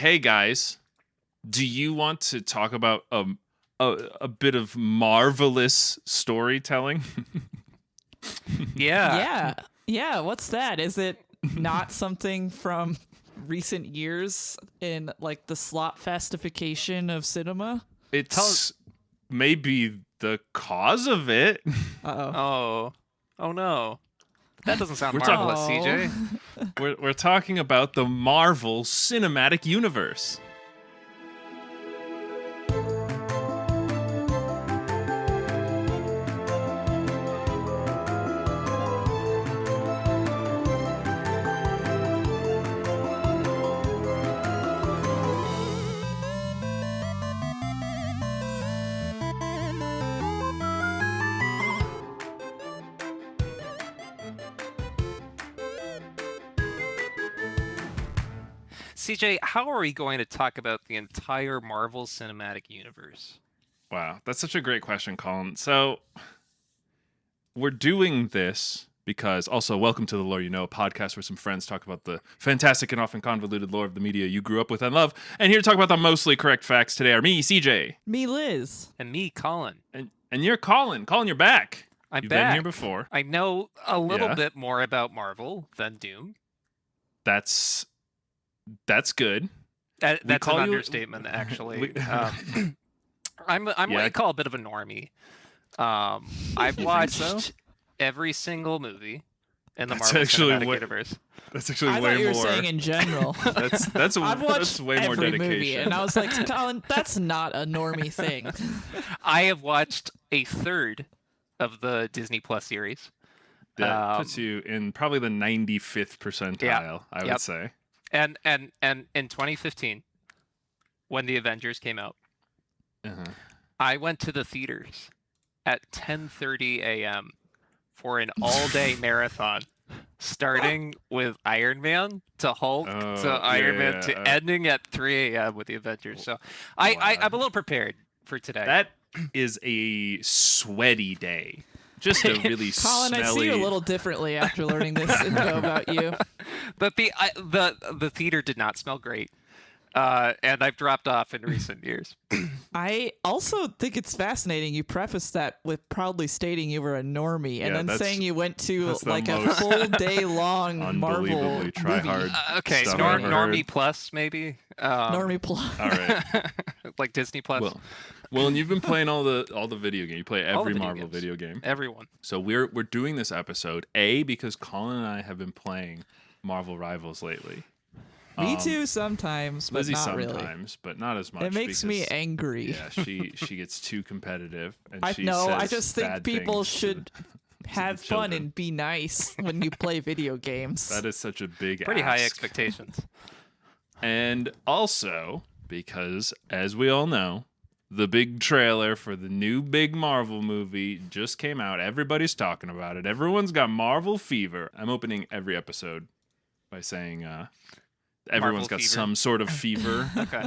hey guys, do you want to talk about a bit of marvelous storytelling? Yeah. Yeah, what's that? Is it not something from recent years in like the slot festification of cinema? It's maybe the cause of it. Uh-oh. Oh no. That doesn't sound We're talking- marvelous, CJ. We're talking about the Marvel Cinematic Universe. CJ, how are we going to talk about the entire Marvel Cinematic Universe? Wow, that's such a great question, Colin. So we're doing this because also welcome to the Lore You Know, a podcast where some friends talk about the fantastic and often convoluted lore of the media you grew up with and love. And here to talk about the mostly correct facts today are me, CJ. Me, Liz. And me, Colin. And you're Colin. Colin, you're back. I'm You've back. been here before. I know a little Yeah. bit more about Marvel than Doom. That's good. That's an call you- understatement, actually. We- I'm what Yeah. you call a bit of a normie. I've think watched so? every single movie in the That's Marvel actually Cinematic what- Universe. That's actually I way thought you were more. saying in general. That's I've watched that's way more every dedication. movie, and I was like, Colin, that's not a normie thing. I have watched a third of the Disney Plus series. That puts you in probably the 95th percentile, I would Yep. say. And in 2015, when the Avengers came out, Uh-huh. I went to the theaters at 10:30 a.m. for an all-day marathon, starting with Iron Man to Hulk Oh, to Iron Man yeah. to ending at 3 a.m. with the Avengers. So I'm a little prepared for today. That is a sweaty day. Just a really Colin, I see smelly. you a little differently after learning this info about you. But the theater did not smell great, and I've dropped off in recent years. I also think it's fascinating. You prefaced that with proudly stating you were a normie, and Yeah, then that's- saying you went to that's the like a most full day long Marvel unbelievably try movie. hard. Okay, Stuff I've ever Normie heard. Plus maybe. Normie Plus. All right. Like Disney Plus. Well, and you've been playing all the video games. You play All the every video Marvel games. video game. Everyone. So we're doing this episode because Colin and I have been playing Marvel Rivals lately. Me too sometimes, but Lizzie not really. sometimes, but not as much. It makes me because, angry. Yeah, she gets too competitive, and I she know. I says just think bad people things to should have fun children. and be nice when you play video games. That is such a big Pretty high ask. expectations. And also because, as we all know, the big trailer for the new big Marvel movie just came out. Everybody's talking about it. Everyone's got Marvel fever. I'm opening every episode by saying everyone's got fever. some sort of fever. Okay.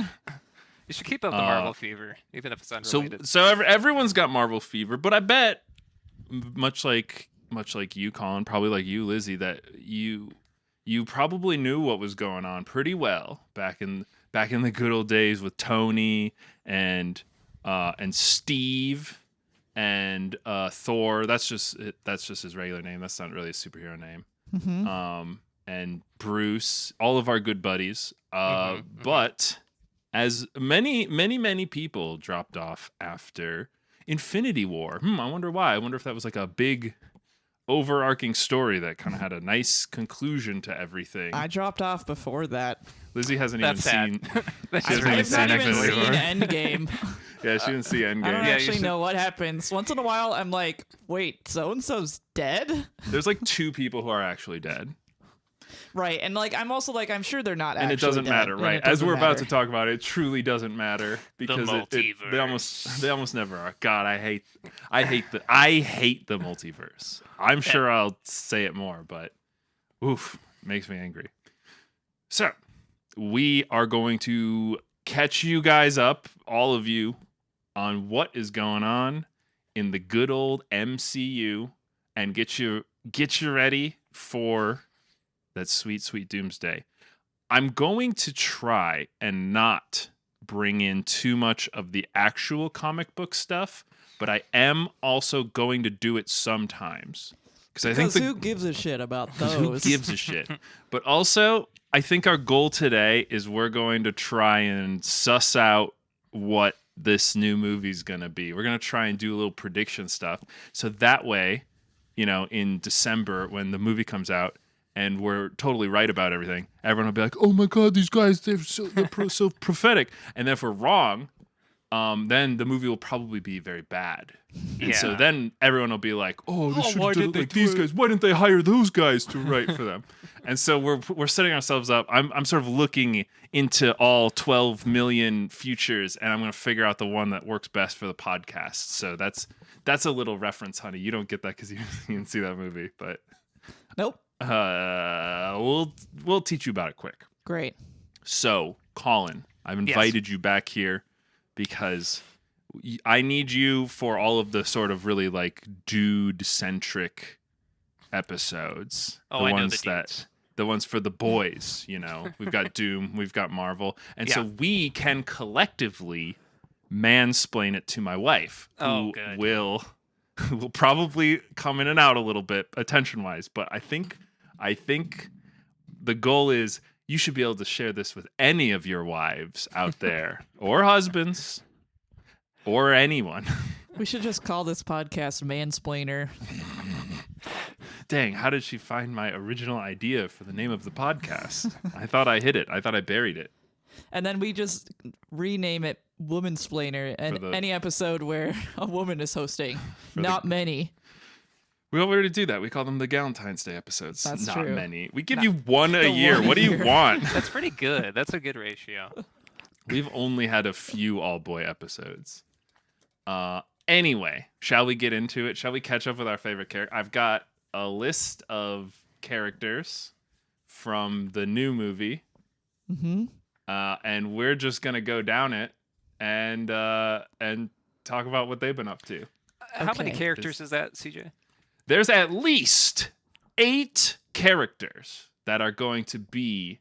You should keep up the Marvel fever, even if it's unrelated. So everyone's got Marvel fever, but I bet much like you, Colin, probably like you, Lizzie, that you probably knew what was going on pretty well back in the good old days with Tony and Steve and Thor. That's just his regular name. That's not really a superhero name. Mm-hmm. And Bruce, all of our good buddies. But as many people dropped off after Infinity War. I wonder why. I wonder if that was like a big overarching story that kind of had a nice conclusion to everything. I dropped off before that. Lizzie hasn't That's even sad. seen. That's She hasn't I've not even Infinity seen War. Endgame. Yeah, she didn't see I don't Endgame. you actually should- know what happens. Once in a while, I'm like, wait, so-and-so's dead? There's like 2 people who are actually dead. Right, and like I'm also like I'm sure they're not And actually it doesn't dead, matter, and right? it As doesn't we're about to matter. talk about it, it truly doesn't matter because they multiverse. almost never are. God, I hate the multiverse. I'm sure I'll say it more, but oof, makes me angry. So, we are going to catch you guys up, all of you, on what is going on in the good old MCU and get you ready for that sweet doomsday. I'm going to try and not bring in too much of the actual comic book stuff, but I am also going to do it sometimes. Because I think Because who gives a shit about those? who gives a shit? But also, I think our goal today is we're going to try and suss out what this new movie's going to be. We're going to try and do a little prediction stuff. So that way, in December when the movie comes out and we're totally right about everything, everyone will be like, oh my God, these guys, they're so prophetic. And then if we're wrong, then the movie will probably be very bad. And so then everyone will be like, oh, this should have done it like these guys. Why didn't they hire those guys to write for them? And so we're setting ourselves up. I'm sort of looking into all 12 million futures, and I'm going to figure out the one that works best for the podcast. So that's a little reference, honey. You don't get that because you didn't see that movie, but Nope. we'll teach you about it quick. Great. So, Colin, I've invited you back here because I need you for all of the sort of really like dude-centric episodes. Oh, I know the dudes. The ones for the boys, We've got Doom, we've got Marvel. And so we can collectively mansplain it to my wife, who will probably come in and out a little bit attention-wise, but I think the goal is you should be able to share this with any of your wives out there or husbands or anyone. We should just call this podcast Mansplainer. Dang, how did she find my original idea for the name of the podcast? I thought I hid it. I thought I buried it. And then we just rename it Womansplainer, and any episode where a woman is hosting. Not many. We already do that. We call them the Galentine's Day episodes. That's Not true. many. We give you one a year. What do you want? That's pretty good. That's a good ratio. We've only had a few all-boy episodes. Anyway, shall we get into it? Shall we catch up with our favorite character? I've got a list of characters from the new movie. Mm-hmm. And we're just going to go down it and talk about what they've been up to. How many characters is that, CJ? There's at least 8 characters that are going to be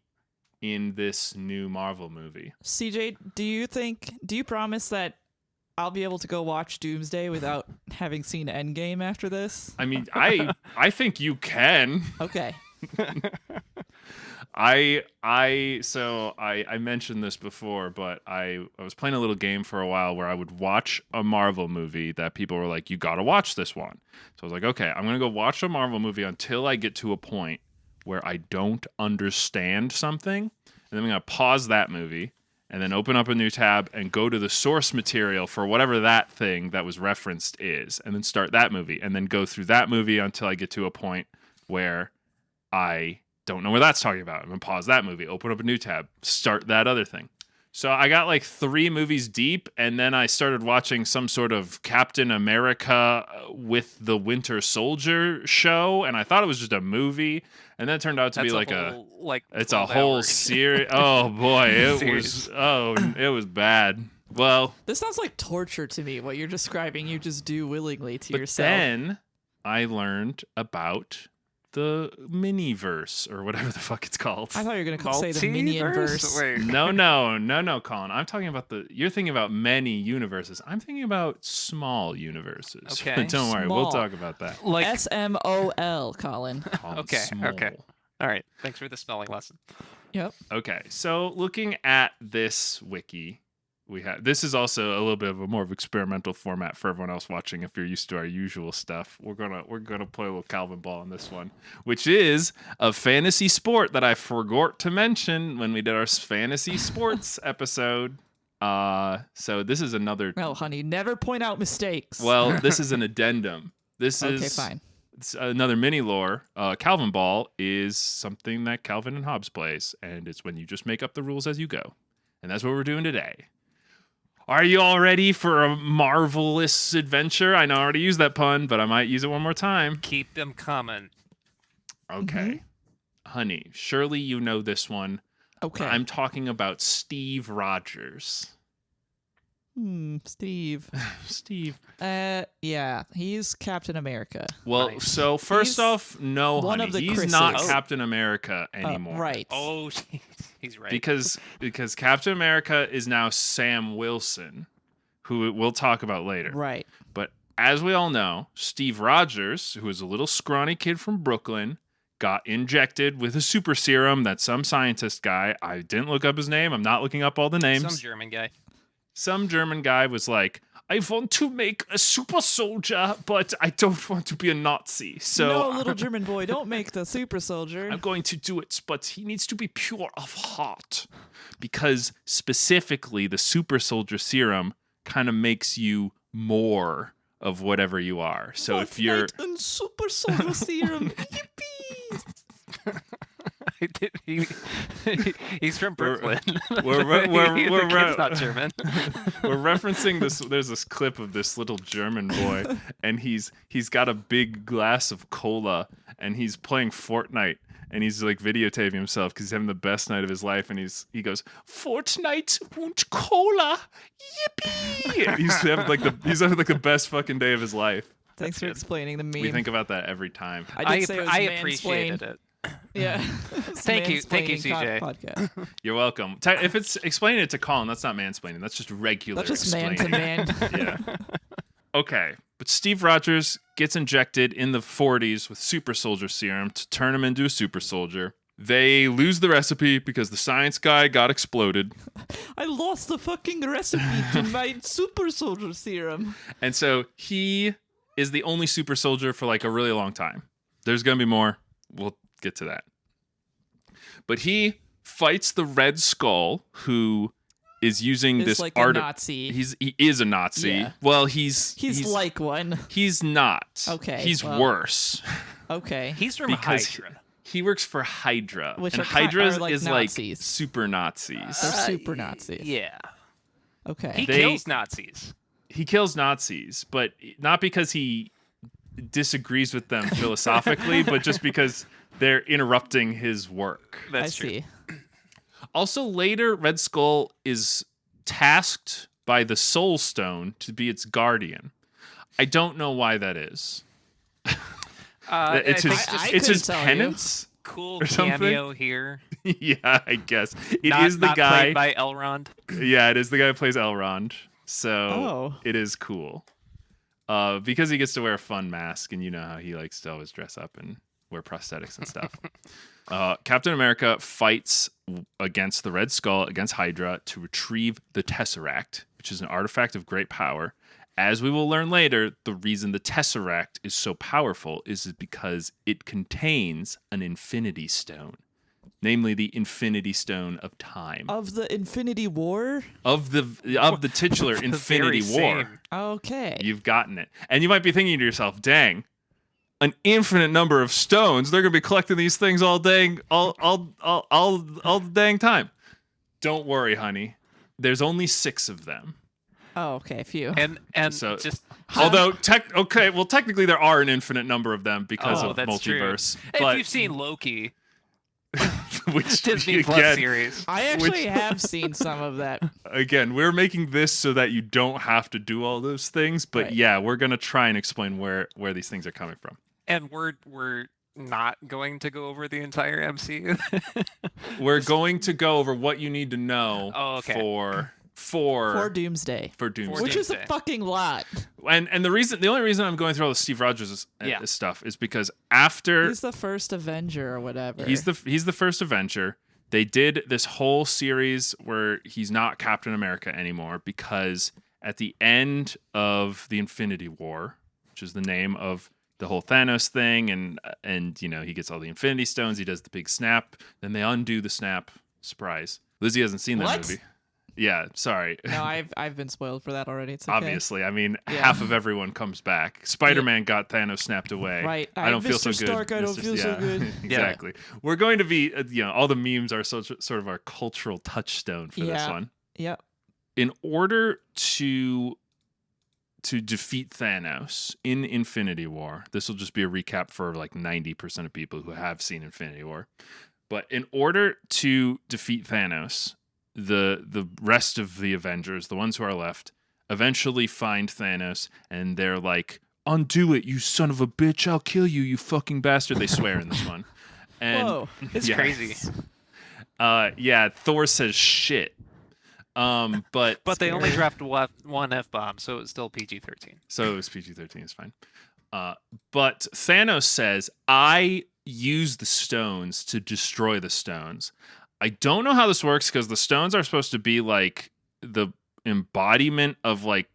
in this new Marvel movie. CJ, do you promise that I'll be able to go watch Doomsday without having seen Endgame after this? I mean, I think you can. Okay. I mentioned this before, but I was playing a little game for a while where I would watch a Marvel movie that people were like, you gotta watch this one. So I was like, okay, I'm gonna go watch a Marvel movie until I get to a point where I don't understand something, and then I'm gonna pause that movie and then open up a new tab and go to the source material for whatever that thing that was referenced is, and then start that movie, and then go through that movie until I get to a point where I don't know what that's talking about. I'm going to pause that movie, open up a new tab, start that other thing. So I got like 3 movies deep, and then I started watching some sort of Captain America with the Winter Soldier show, and I thought it was just a movie, and then it turned out to be like it's a whole series. Oh boy, it was bad. Well, this sounds like torture to me. What you're describing, you just do willingly to yourself. Then I learned about the miniverse or whatever the fuck it's called. I thought you were gonna say the Minionverse. Wait. No, Colin. I'm talking about you're thinking about many universes. I'm thinking about small universes. Okay. Don't worry, we'll talk about that. Like SMOL, Colin. Colin, Okay. small. Okay. All right. Thanks for the spelling lesson. Yep. Okay, so looking at this wiki, this is also a little bit of a more of experimental format for everyone else watching. If you're used to our usual stuff, we're gonna play a little Calvin ball on this one, which is a fantasy sport that I forgot to mention when we did our fantasy sports episode. So this is another. No, honey, never point out mistakes. Well, this is an addendum. This is okay, fine. It's another mini lore. Calvin ball is something that Calvin and Hobbes plays, and it's when you just make up the rules as you go, and that's what we're doing today. Are you all ready for a marvelous adventure? I know I already used that pun, but I might use it one more time. Keep them coming. Okay. Honey, surely you know this one. Okay. I'm talking about Steve Rogers. Steve. Steve. Yeah, he's Captain America. Well, Nice. so first He's off, no, one honey, of the he's Chris's. not Oh. Captain America anymore. Right. Oh, He's right. because Captain America is now Sam Wilson, who we'll talk about later. Right. But as we all know, Steve Rogers, who is a little scrawny kid from Brooklyn, got injected with a super serum that some scientist guy, I didn't look up his name, I'm not looking up all the names. Some German guy was like, I want to make a super soldier, but I don't want to be a Nazi. So no, little German boy, don't make the super soldier. I'm going to do it, but he needs to be pure of heart. Because specifically, the super soldier serum kind of makes you more of whatever you are. So if you're and super soldier serum, yippee! He's from Brooklyn. We're kid's not German. We're referencing this. There's this clip of this little German boy, and he's got a big glass of cola, and he's playing Fortnite, and he's like videotaping himself because he's having the best night of his life, and he goes, Fortnite und cola, yippee! And he's having like the best fucking day of his life. Thanks for explaining the meme. We think about that every time. I did say it was I mansplained. appreciated it. Yeah. Thank you, CJ. Podcast. You're welcome. If it's explaining it to Colin, that's not mansplaining. That's just regular That's just explaining. man to man. Yeah. Okay. But Steve Rogers gets injected in the 40s with super soldier serum to turn him into a super soldier. They lose the recipe because the science guy got exploded. I lost the fucking recipe to my super soldier serum. And so he is the only super soldier for like a really long time. There's going to be more. We'll get to that. But he fights the Red Skull, who is using Is this like art. a Nazi. He is a Nazi. Yeah. Well, he's like one. He's not. Okay, He's well. worse. Okay. He's from Because Hydra. he works for Hydra. Which and are Hydra are like is Nazis. like super Nazis. They're super Nazis. Yeah. Okay. He They- kills Nazis. He kills Nazis, but not because he disagrees with them philosophically, but just because they're interrupting his work. That's I true. see. Also, later, Red Skull is tasked by the Soul Stone to be its guardian. I don't know why that is. It's I his, think I just it's his couldn't tell you. penance. cool or something? cameo here. Yeah, I guess it is Not the guy. played by Elrond. Yeah, it is the guy who plays Elrond. So Oh. it is cool. Because he gets to wear a fun mask, and you know how he likes to always dress up and wear prosthetics and stuff. Captain America fights against the Red Skull, against Hydra, to retrieve the Tesseract, which is an artifact of great power. As we will learn later, the reason the Tesseract is so powerful is because it contains an Infinity Stone, namely the Infinity Stone of Time. Of the Infinity War? Of the titular The Infinity very War. same. Okay. You've gotten it. And you might be thinking to yourself, dang, an infinite number of stones. They're gonna be collecting these things all the dang time. Don't worry, honey. There's only 6 of them. Oh, okay, few. And So- just Although technically there are an infinite number of them because of that's multiverse. true. If But you've seen Loki, which Disney Plus again, series, I actually have seen some of that. again, we're making this so that you don't have to do all those things. But Right. yeah, we're gonna try and explain where these things are coming from. and we're not going to go over the entire MCU. We're going to go over what you need to know Oh, okay. for For Doomsday. Doomsday. Which is a Doomsday. fucking lot. And the only reason I'm going through all the Steve Rogers Yeah. stuff is because after He's the first Avenger or whatever. he's the first Avenger, they did this whole series where he's not Captain America anymore because at the end of the Infinity War, which is the name of the whole Thanos thing, and you know he gets all the Infinity Stones, he does the big snap, then they undo the snap. Surprise, Lizzie hasn't seen that What? movie. Yeah, sorry. No, I've been spoiled for that already. It's okay. Obviously, I mean, Yeah. half of everyone comes back. Spider-Man got Thanos snapped away. Right. I don't feel so Mr. good. Stark, I don't feel so good. Exactly. We're going to be, all the memes are sort of our cultural touchstone for this Yeah. one. Yep. In order to defeat Thanos in Infinity War, this will just be a recap for like 90% of people who have seen Infinity War. But in order to defeat Thanos, the rest of the Avengers, the ones who are left, eventually find Thanos and they're like, undo it, you son of a bitch, I'll kill you, you fucking bastard. They swear in this one. And Whoa. it's yeah. crazy. Yeah, Thor says shit. But But they only dropped one F-bomb, so it's still PG-13. So it was PG-13 is fine. But Thanos says, "I use the stones to destroy the stones." I don't know how this works because the stones are supposed to be like the embodiment of like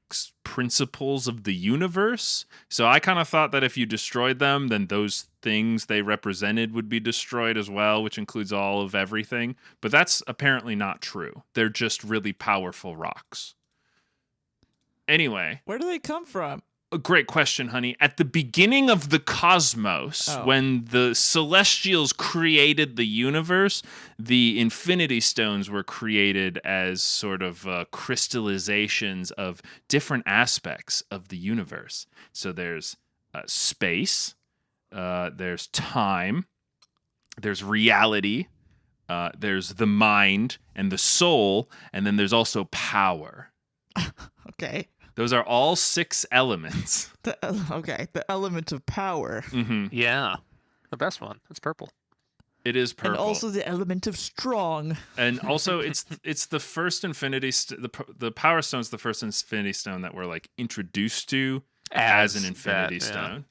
principles of the universe. So I kind of thought that if you destroyed them, then those things they represented would be destroyed as well, which includes all of everything. But that's apparently not true. They're just really powerful rocks. Anyway, Where do they come from? a great question, honey. At the beginning of the cosmos, when the Celestials created the universe, the Infinity Stones were created as sort of crystallizations of different aspects of the universe. So there's space, there's time, there's reality, there's the mind and the soul, and then there's also power. Okay. Those are all 6 elements. The element of power. Mm-hmm. Yeah, the best one. It's purple. It is purple. And also the element of strong. And also, it's the first Infinity the Power Stone's the first Infinity Stone that we're like introduced to as an Infinity Stone.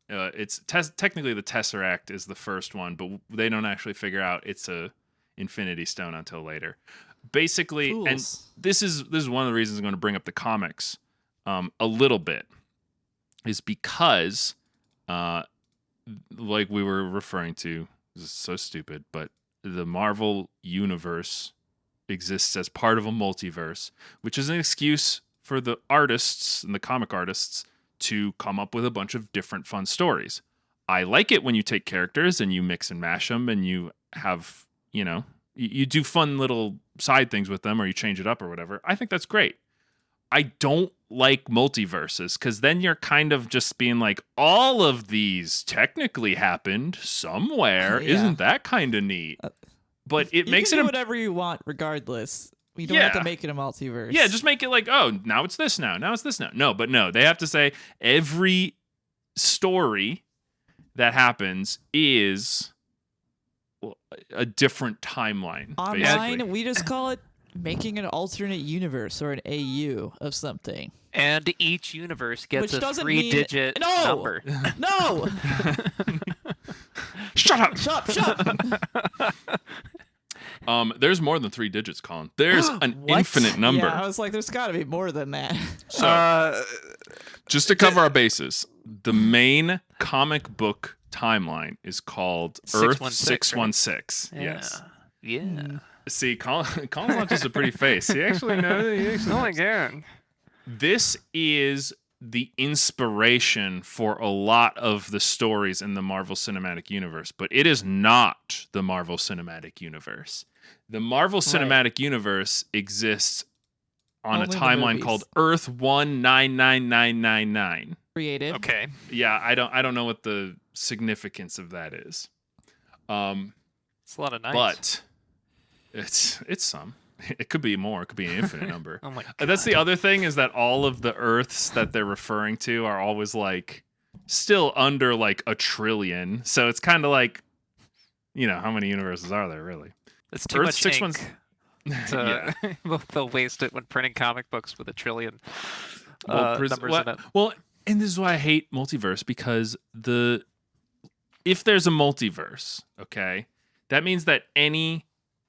It's technically the Tesseract is the first one, but they don't actually figure out it's a Infinity Stone until later. Basically, Fools. and this is one of the reasons I'm going to bring up the comics a little bit, is because like we were referring to, this is so stupid, but the Marvel universe exists as part of a multiverse, which is an excuse for the artists and the comic artists to come up with a bunch of different fun stories. I like it when you take characters and you mix and mash them and you have, you do fun little side things with them or you change it up or whatever. I think that's great. I don't like multiverses because then you're kind of just being like, all of these technically happened somewhere. Yeah. Isn't that kind of neat? But it makes you it can do whatever you want, regardless. You don't have to make it a multiverse. Yeah, just make it like, oh, now it's this now. Now it's this now. No, they have to say every story that happens is a different timeline. Online, basically. we just call it making an alternate universe or an AU of something. And each universe gets Which a doesn't 3-digit mean... No! number. No! Shut up! Shut up! There's more than 3 digits, Colin. There's an infinite number. Yeah, I was like, there's got to be more than that. So, just to cover our bases, the main comic book timeline is called Earth 616. Right? Yes. Yeah. See, Colin's not just a pretty face. He actually knows. Oh my god. This is the inspiration for a lot of the stories in the Marvel Cinematic Universe, but it is not the Marvel Cinematic Universe. The Marvel Cinematic Universe exists on Only a the timeline movies. called Earth 199999. Created. Okay. Yeah, I don't know what the significance of that is. It's a lot of nights. But it's some. It could be more. It could be an infinite number. Oh my god. That's the other thing, is that all of the Earths that they're referring to are always like still under like a trillion. So it's kind of like, how many universes are there really? It's too Earth much 616. ink. They'll waste it when printing comic books with a trillion Well, numbers in it. well, and this is why I hate multiverse, because if there's a multiverse, okay, that means that any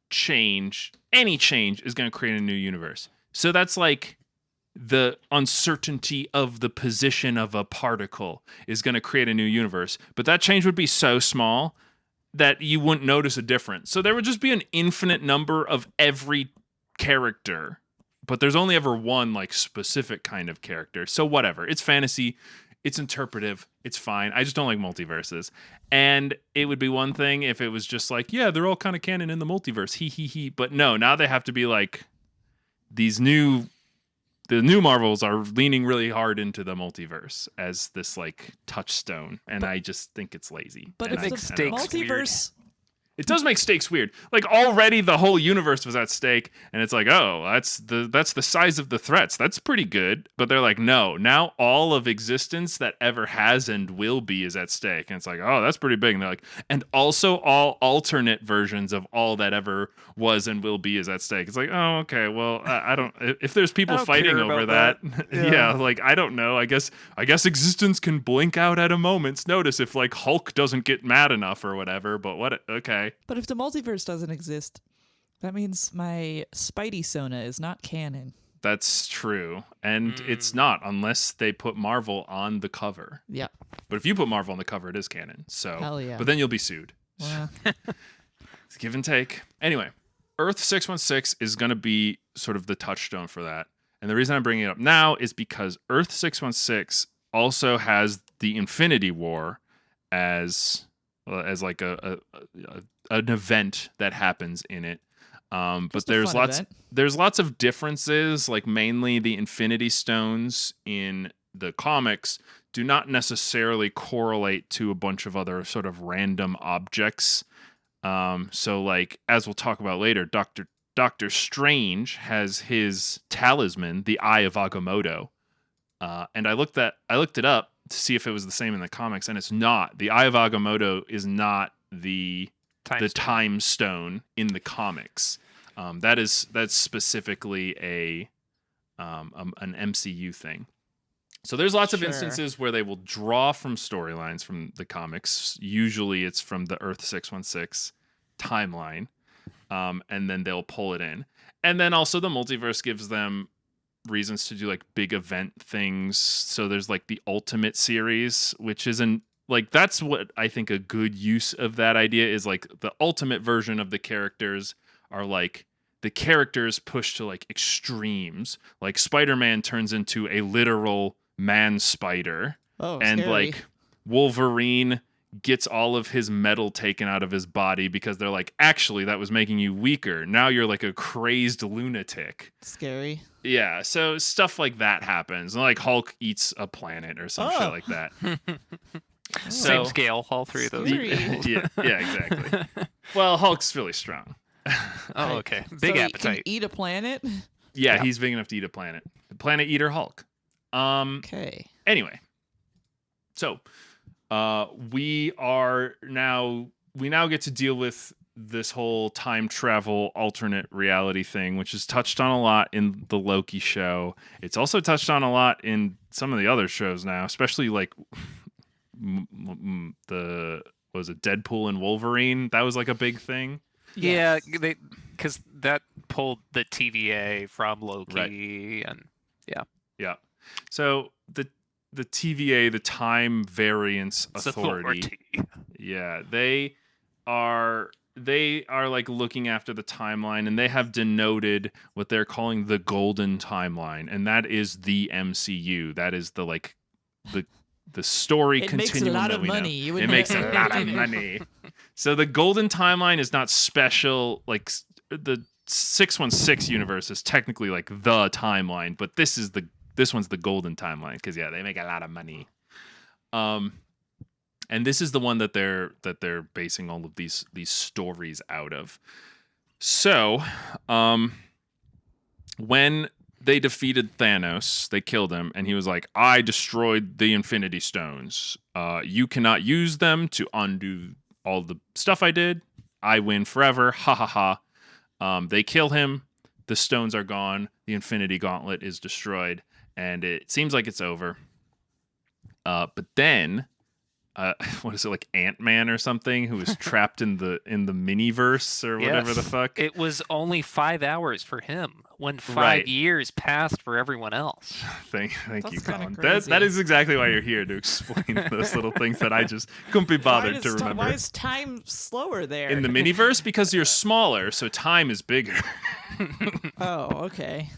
change is going to create a new universe. So that's like the uncertainty of the position of a particle is going to create a new universe. But that change would be so small that you wouldn't notice a difference. So there would just be an infinite number of every character, but there's only ever one like specific kind of character. So whatever. It's fantasy. It's interpretive. It's fine. I just don't like multiverses. And it would be one thing if it was just like, yeah, they're all kind of canon in the multiverse. He. But no, now they have to be like the new Marvels are leaning really hard into the multiverse as this like touchstone. And I just think it's lazy. But And if makes the stakes multiverse It does make stakes weird. Like already the whole universe was at stake, and it's like, oh, that's the size of the threats. That's pretty good. But they're like, no, now all of existence that ever has and will be is at stake. And it's like, oh, that's pretty big. And they're like, and also all alternate versions of all that ever was and will be is at stake. It's like, oh, okay, well, I don't. If there's people don't fighting care over about that, that. yeah, like I don't know. I guess existence can blink out at a moment's notice if like Hulk doesn't get mad enough or whatever. But what? Okay. But if the multiverse doesn't exist, that means my Spidey Sona is not canon. That's true. And it's not unless they put Marvel on the cover. Yeah. But if you put Marvel on the cover, it is canon. So Hell yeah. But then you'll be sued. Well, It's give and take. Anyway, Earth 616 is going to be sort of the touchstone for that. And the reason I'm bringing it up now is because Earth 616 also has the Infinity War as like an event that happens in it. But Just a there's fun lots event. there's lots of differences, like mainly the Infinity Stones in the comics do not necessarily correlate to a bunch of other sort of random objects. So like as we'll talk about later, Doctor Strange has his talisman, the Eye of Agamotto. And I looked it up to see if it was the same in the comics, and it's not. The Eye of Agamotto is not the Time Stone in the comics. That's specifically an MCU thing. So there's lots of Sure. instances where they will draw from storylines from the comics. Usually it's from the Earth 616 timeline, and then they'll pull it in. And then also the multiverse gives them reasons to do like big event things. So there's like the Ultimate series, which isn't like, that's what I think a good use of that idea is. Like the ultimate version of the characters are like the characters pushed to like extremes. Like Spider-Man turns into a literal man spider, oh, and scary. like Wolverine gets all of his metal taken out of his body because they're like, actually, that was making you weaker. Now you're like a crazed lunatic. Scary. Yeah, so stuff like that happens. Like Hulk eats a planet or some shit Oh. like that. Same So- scale, all three of those. Scary. yeah, exactly. Well, Hulk's really strong. Oh, okay. Big so appetite. He can eat a planet? Yeah, he's big enough to eat a planet. Planet Eater Hulk. Okay. Anyway, so we now get to deal with this whole time travel alternate reality thing, which is touched on a lot in the Loki show. It's also touched on a lot in some of the other shows now, especially like was it Deadpool and Wolverine? That was like a big thing. Yeah, Yes. because that pulled the TVA from Loki, and Yeah. So the TVA, the Time Variance Authority. Yeah, they are like looking after the timeline, and they have denoted what they're calling the golden timeline, and that is the MCU. That is the like the story It makes a continuum lot that of we know. money. You would It makes a know. lot of money. So the golden timeline is not special. Like the 616 universe is technically like the timeline, but this one's the golden timeline because yeah, they make a lot of money. And this is the one that they're basing all of these stories out of. So, when they defeated Thanos, they killed him, and he was like, "I destroyed the Infinity Stones. You cannot use them to undo all the stuff I did. I win forever. Ha ha ha." They kill him. The stones are gone. The Infinity Gauntlet is destroyed, and it seems like it's over. But then, what is it, like Ant-Man or something, who was trapped in the miniverse or whatever Yes. the fuck? it was only 5 hours for him when 5 Right. years passed for everyone else. Thank That's you, kinda Colin. crazy. That is exactly why you're here, to explain those little things that I just couldn't be bothered to remember. Why is time slower there? In the miniverse, because you're smaller, so time is bigger. Oh, okay.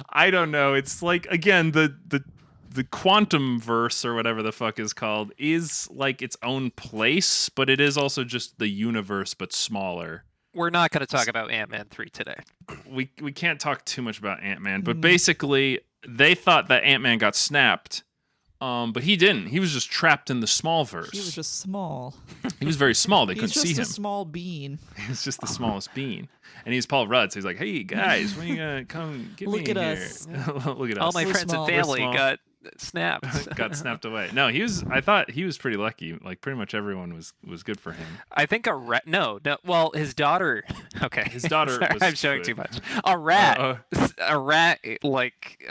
I don't know. It's like, again, the quantum verse or whatever the fuck is called is like its own place, but it is also just the universe but smaller. We're not going to talk about Ant-Man 3 today. We can't talk too much about Ant-Man, but basically they thought that Ant-Man got snapped But he didn't. He was just trapped in the small verse. He was just small. He was very small. They couldn't He's see just him. a small bean. He was just the smallest bean. And he's Paul Rudd, so he's like, "Hey guys, when you gonna come get Look me at here?" us. Look at All us. my We're friends small. and We're family small. got snapped. Got snapped away. No, I thought he was pretty lucky. Like pretty much everyone was good for him. I think a rat. No. Well, his daughter. Okay, His daughter Sorry, was I'm showing good. too much. A rat. Uh, A rat. Like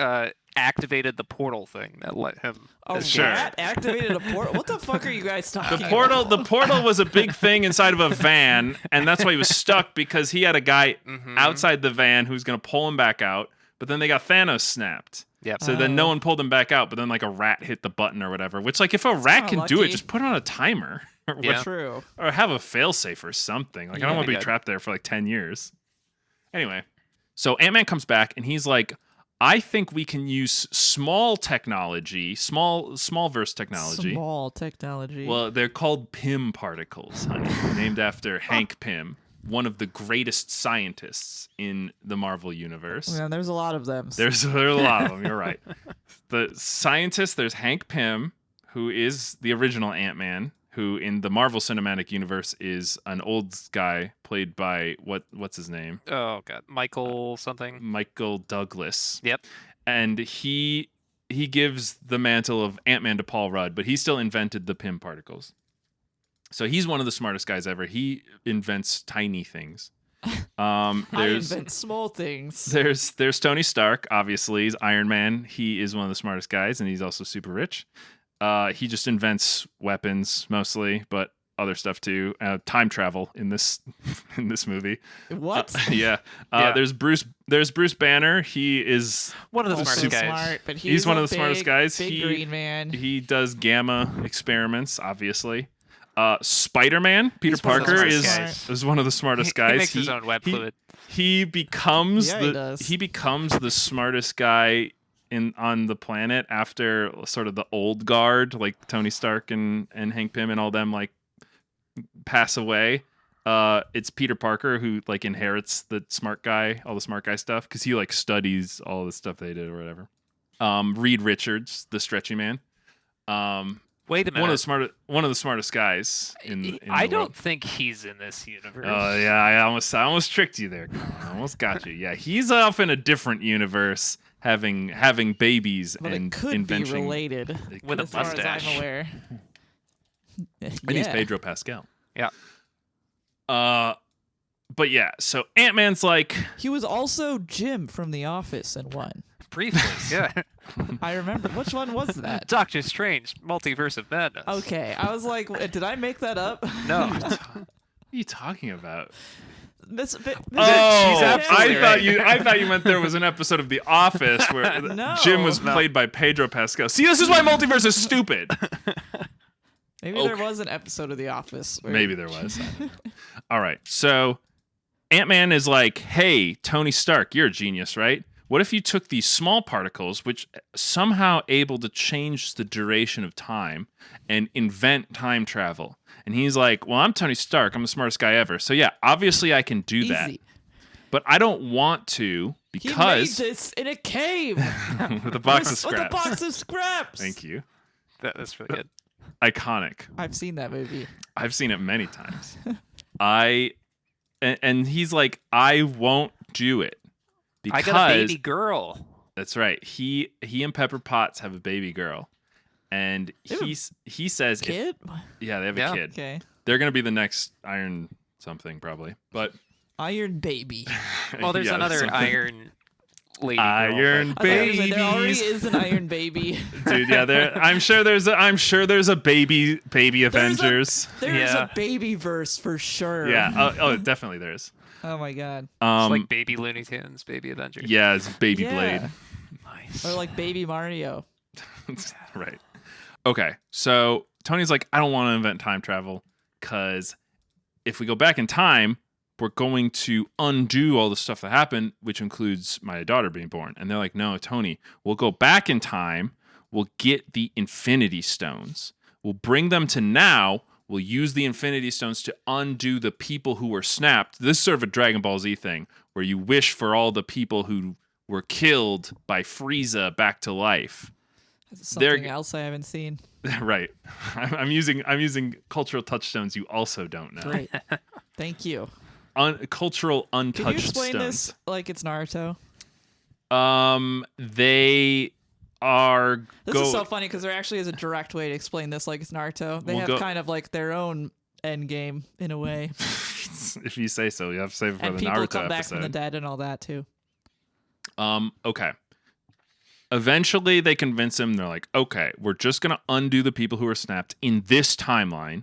activated the portal thing that let him. A Sure. rat activated a portal. What the fuck are you guys talking The portal was a big thing inside of a van, and that's why he was stuck because he had a guy outside the van who's gonna pull him back out. But then they got Thanos snapped. Yep. So then no one pulled him back out, but then like a rat hit the button or whatever. Which like if a rat kinda can do it, lucky. just put on a timer. Or Yeah. about? True. or have a failsafe or something. Like I don't Yeah. want to be Good. trapped there for like 10 years. Anyway, so Ant-Man comes back and he's like, I think we can use small technology, small verse technology. Small technology. Well, they're called Pym particles, honey, named after Hank Pym, one of the greatest scientists in the Marvel universe. Yeah, there's a lot of them. There's a lot of them. You're right. The scientist, there's Hank Pym, who is the original Ant-Man, who in the Marvel Cinematic Universe is an old guy played by what's his name? Oh god, Michael something. Michael Douglas. Yep. And he gives the mantle of Ant-Man to Paul Rudd, but he still invented the Pym particles. So he's one of the smartest guys ever. He invents tiny things. I There's invent small things. there's Tony Stark, obviously. He's Iron Man. He is one of the smartest guys, and he's also super rich. He just invents weapons mostly, but other stuff too. Time travel in this movie. What? Yeah. Yeah. There's Bruce Banner. He is One of the Also smartest guys. smart, but He's one a of the smartest big, guys. Big green man. he does gamma experiments, obviously. Spider-Man, Peter He's one of the Parker smartest is guys. is one of the smartest guys. He makes his own web fluid. He becomes Yeah, he does. he becomes the smartest guy on the planet after sort of the old guard, like Tony Stark and Hank Pym and all them like pass away. It's Peter Parker who like inherits all the smart guy stuff because he like studies all the stuff they did or whatever. Reed Richards, the stretchy man. Wait a minute. One of the smartest guys in I the don't world. think he's in this universe. Oh yeah, I almost tricked you there. Colin. I almost got you. Yeah, he's off in a different universe, having babies But and it could inventing. be related. With a as far as mustache. I'm aware. And he's Yeah. Pedro Pascal. Yeah. But yeah, so Ant-Man's like, He was also Jim from The Office in one. Briefly, yeah. I remember. Which one was that? Doctor Strange, Multiverse of Madness. Okay, I was like, did I make that up? No. what are you talking about? This, Oh, absolutely I thought you meant there was an episode of The Office where No. Jim was No. played by Pedro Pascal. See, this is why multiverse is stupid. Maybe there Okay. was an episode of The Office. Where Maybe there was. All right. So Ant-Man is like, hey, Tony Stark, you're a genius, right? What if you took these small particles, which somehow able to change the duration of time and invent time travel? And he's like, well, I'm Tony Stark. I'm the smartest guy ever. So yeah, obviously I can do that. Easy. But I don't want to He made because this in a cave with a box of with a scraps. box of scraps. Thank you. That's really good. Iconic. I've seen that movie. I've seen it many times. And he's like, I won't do it. I got a baby girl. That's right. He and Pepper Potts have a baby girl, and They have a he says, Kid? yeah, they have a Yeah. kid. Okay. They're gonna be the next Iron something probably, but Iron Baby. Well, there's yeah, another something. Iron lady. girl, Iron but- I thought you were saying there already babies. is an Iron Baby. Dude. Yeah, I'm sure there's a baby Avengers. There's Yeah. a baby verse for sure. Yeah. Oh, definitely there is. Oh my god. It's like Baby Looney Tunes, Baby Avengers. Yeah, it's Baby Yeah. Blade. Nice. Or like Baby Mario. Right. Okay. So Tony's like, I don't want to invent time travel because if we go back in time, we're going to undo all the stuff that happened, which includes my daughter being born. And they're like, no, Tony, we'll go back in time. We'll get the Infinity Stones. We'll bring them to now. We'll use the Infinity Stones to undo the people who were snapped. This is sort of a Dragon Ball Z thing where you wish for all the people who were killed by Frieza back to life. Something else I haven't seen. Right. I'm using cultural touchstones you also don't know. Great. Thank you. Cultural untouched Can you explain stones. this like it's Naruto? They are. This is so funny because there actually is a direct way to explain this like it's Naruto. They have kind of like their own end game in a way. If you say so, you have to save it for And the people Naruto come back episode. from the dead and all that too. Okay. Eventually, they convince him. They're like, okay, we're just going to undo the people who are snapped in this timeline.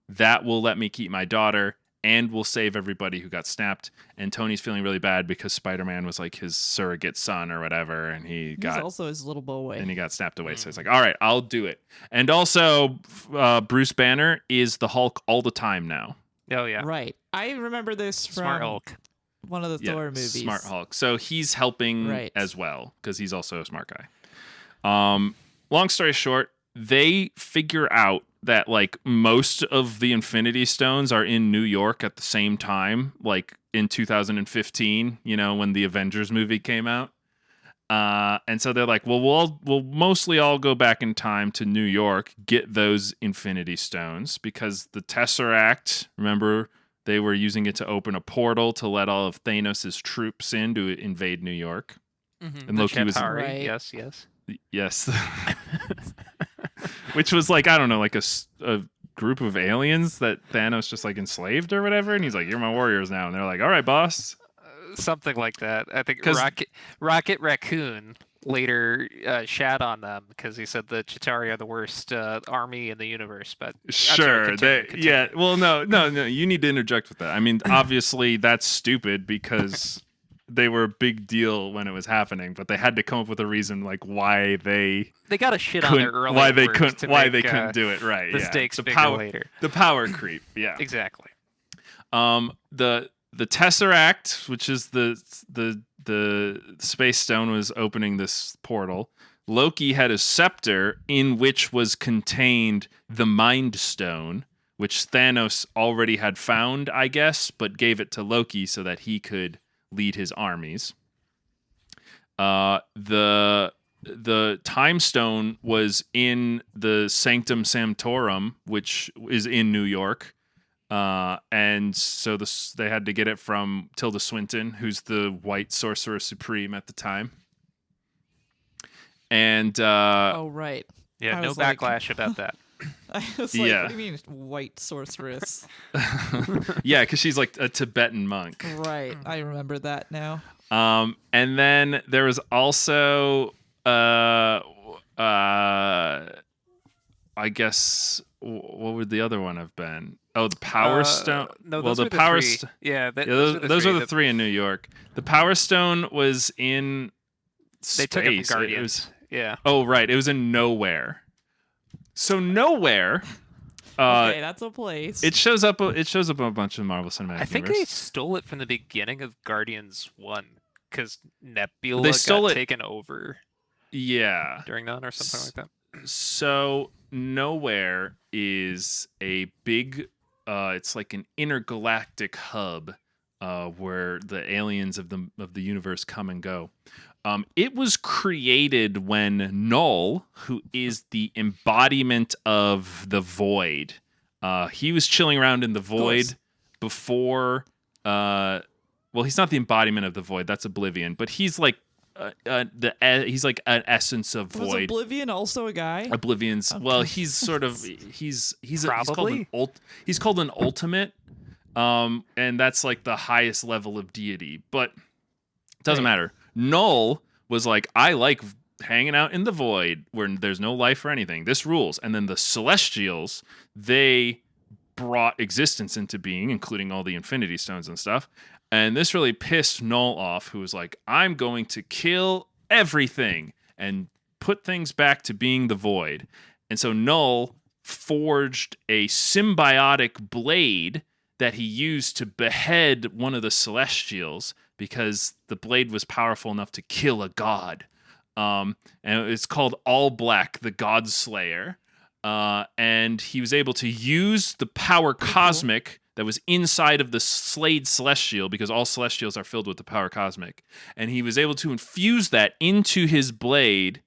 That will let me keep my daughter, and we'll save everybody who got snapped. And Tony's feeling really bad because Spider-Man was like his surrogate son or whatever, and he's also his little boy. And he got snapped away. So he's like, all right, I'll do it. And also, Bruce Banner is the Hulk all the time now. Oh, yeah. Right. I remember this from Smart Hulk. one of the Thor movies. Smart Hulk. So he's helping as well because he's also a smart guy. Long story short, they figure out that like most of the Infinity Stones are in New York at the same time, like in 2015, when the Avengers movie came out. And so they're like, well, we'll mostly all go back in time to New York, get those Infinity Stones because the Tesseract, remember, they were using it to open a portal to let all of Thanos' troops in to invade New York. Mm-hmm. And Loki was right. Yes. Which was like, I don't know, like a group of aliens that Thanos just like enslaved or whatever. And he's like, you're my warriors now. And they're like, all right, boss. Something like that. I think Rocket Raccoon later shat on them because he said the Chitauri are the worst army in the universe. But sure, continue. Yeah. Well, no. You need to interject with that. I mean, obviously that's stupid because they were a big deal when it was happening, but they had to come up with a reason like why they got a shit on their early couldn't do it right. The stakes bigger later. The power creep. Yeah. Exactly. The Tesseract, which is the Space Stone, was opening this portal. Loki had a scepter in which was contained the Mind Stone, which Thanos already had found, I guess, but gave it to Loki so that he could lead his armies. The Time Stone was in the Sanctum Sanctorum, which is in New York. And so they had to get it from Tilda Swinton, who's the white sorcerer supreme at the time. And oh right, yeah, no backlash about that. I was like, what do you mean white sorceress? Yeah, because she's like a Tibetan monk. Right, I remember that now. And then there was also I guess what would the other one have been? Oh, the Power Stone. No, those were the Power Stone. Yeah, those are the three in New York. The Power Stone was in space. They took it from Guardians. Yeah. Oh, right. It was in Nowhere. So Nowhere. Okay, that's a place. It shows up. It shows up in a bunch of Marvel Cinematic I think Universe. they stole it from the beginning of Guardians 1 because Nebula got taken over. Yeah. During that or something like that. So Nowhere is a big. It's like an intergalactic hub where the aliens of the universe come and go. It was created when Null, who is the embodiment of the Void, he was chilling around in the Void before. Well, he's not the embodiment of the Void. That's Oblivion, but he's like he's like an essence of Void. Was Oblivion also a guy? Oblivion's well, he's sort of he's called an ultimate, and that's like the highest level of deity. But it doesn't matter. Null was like, I like hanging out in the Void where there's no life or anything. This rules. And then the Celestials, they brought existence into being, including all the Infinity Stones and stuff. And this really pissed Null off, who was like, I'm going to kill everything and put things back to being the Void. And so Null forged a symbiotic blade that he used to behead one of the Celestials because the blade was powerful enough to kill a god. And it's called All Black, the God Slayer. And he was able to use the power cosmic that was inside of the Slade Celestial, because all Celestials are filled with the power cosmic. And he was able to infuse that into his blade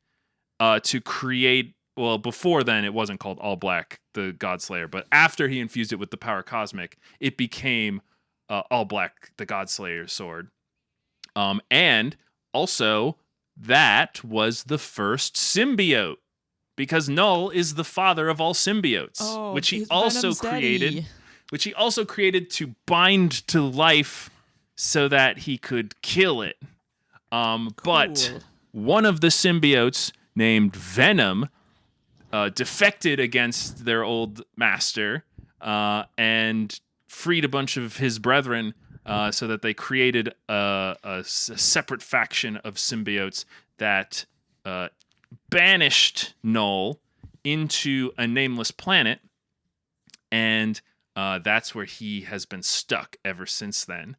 to create. Well, before then, it wasn't called All Black, the Godslayer, but after he infused it with the power cosmic, it became All Black, the Godslayer sword. And also, that was the first symbiote, because Null is the father of all symbiotes, which he also created. Daddy. Which he also created to bind to life so that he could kill it. But one of the symbiotes, named Venom, defected against their old master and freed a bunch of his brethren so that they created a separate faction of symbiotes that banished Null into a nameless planet, and that's where he has been stuck ever since then.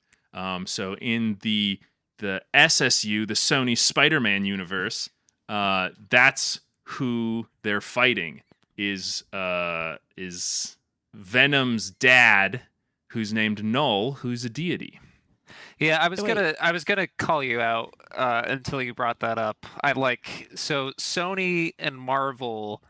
So in the SSU, the Sony Spider-Man universe, that's who they're fighting is Venom's dad, who's named Null, who's a deity. Yeah, I was gonna call you out until you brought that up. So Sony and Marvel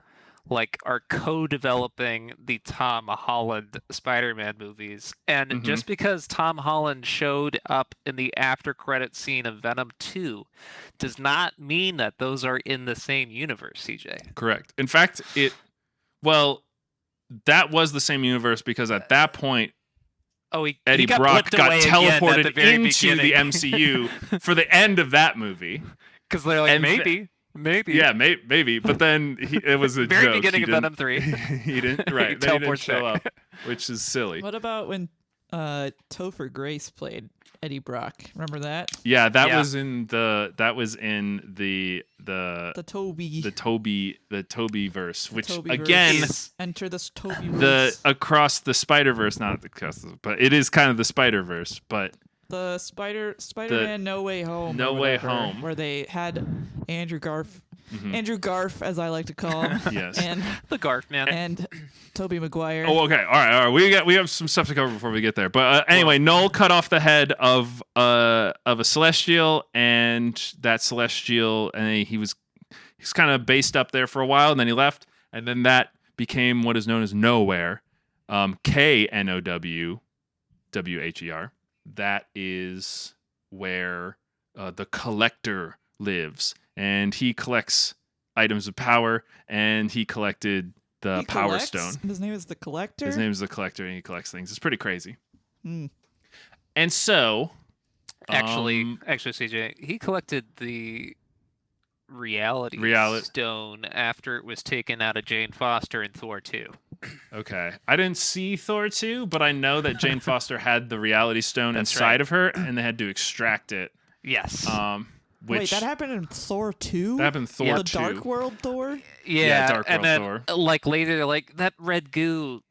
are co-developing the Tom Holland Spider-Man movies, and just because Tom Holland showed up in the after-credit scene of Venom 2 does not mean that those are in the same universe, CJ. Correct. In fact, that was the same universe, because at that point, Eddie Brock got teleported into the MCU for the end of that movie. Because they're like, maybe. Yeah, maybe. But then it was a very joke. Beginning of Venom 3. He didn't. Right. They didn't show up, which is silly. What about when Topher Grace played Eddie Brock? Remember that? Yeah, that was in the Toby verse, which again enter this Toby verse. Across the Spider-Verse, not across but it is kind of the Spider-Verse, but the Spider-Man No Way Home. No Way Home, where they had Andrew Garf, as I like to call him. Yes, and the Garf man, and Tobey Maguire. Oh, okay, all right. We have some stuff to cover before we get there. But anyway, Null cut off the head of a Celestial, and that Celestial, and he's kind of based up there for a while, and then he left, and then that became what is known as Nowhere, KNOWWHER. That is where the Collector lives, and he collects items of power, and he collected the Power Stone. His name is the Collector? His name is the Collector, and he collects things. It's pretty crazy. Hmm. And so... Actually, CJ, he collected the Reality Stone after it was taken out of Jane Foster in Thor 2. Okay. I didn't see Thor 2, but I know that Jane Foster had the Reality Stone inside of her, and they had to extract it. Yes. Wait, that happened in Thor 2? That happened in Thor 2. The Dark World Thor? Yeah, Dark World Thor. Later, that red goo,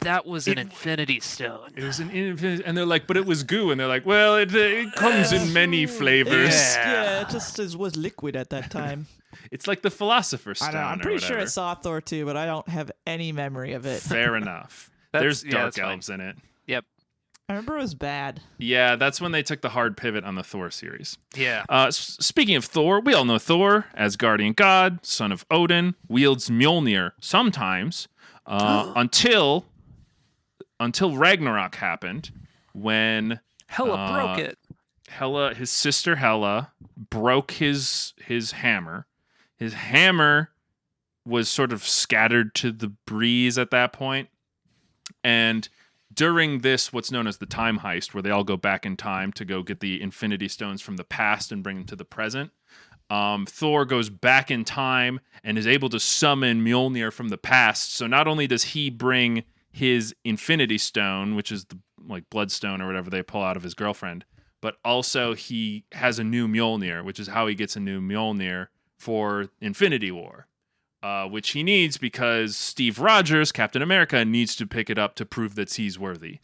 that was an Infinity Stone. It was an Infinity, and they're like, but it was goo, and they're like, well, it comes in many flavors. Yeah, it just was liquid at that time. It's like the Philosopher's Stone. I know, I'm pretty sure I saw Thor 2, but I don't have any memory of it. Fair enough. There's dark elves in it. Yep. I remember it was bad. Yeah, that's when they took the hard pivot on the Thor series. Yeah. Speaking of Thor, we all know Thor, as guardian god, son of Odin, wields Mjolnir sometimes, until Ragnarok happened, when Hela broke it. His sister Hela, broke his hammer. His hammer was sort of scattered to the breeze at that point, and during this, what's known as the time heist, where they all go back in time to go get the Infinity Stones from the past and bring them to the present, Thor goes back in time and is able to summon Mjolnir from the past. So not only does he bring his Infinity Stone, which is the Bloodstone or whatever they pull out of his girlfriend, but also he has a new Mjolnir, which is how he gets a new Mjolnir for Infinity War. Which he needs because Steve Rogers, Captain America, needs to pick it up to prove that he's worthy.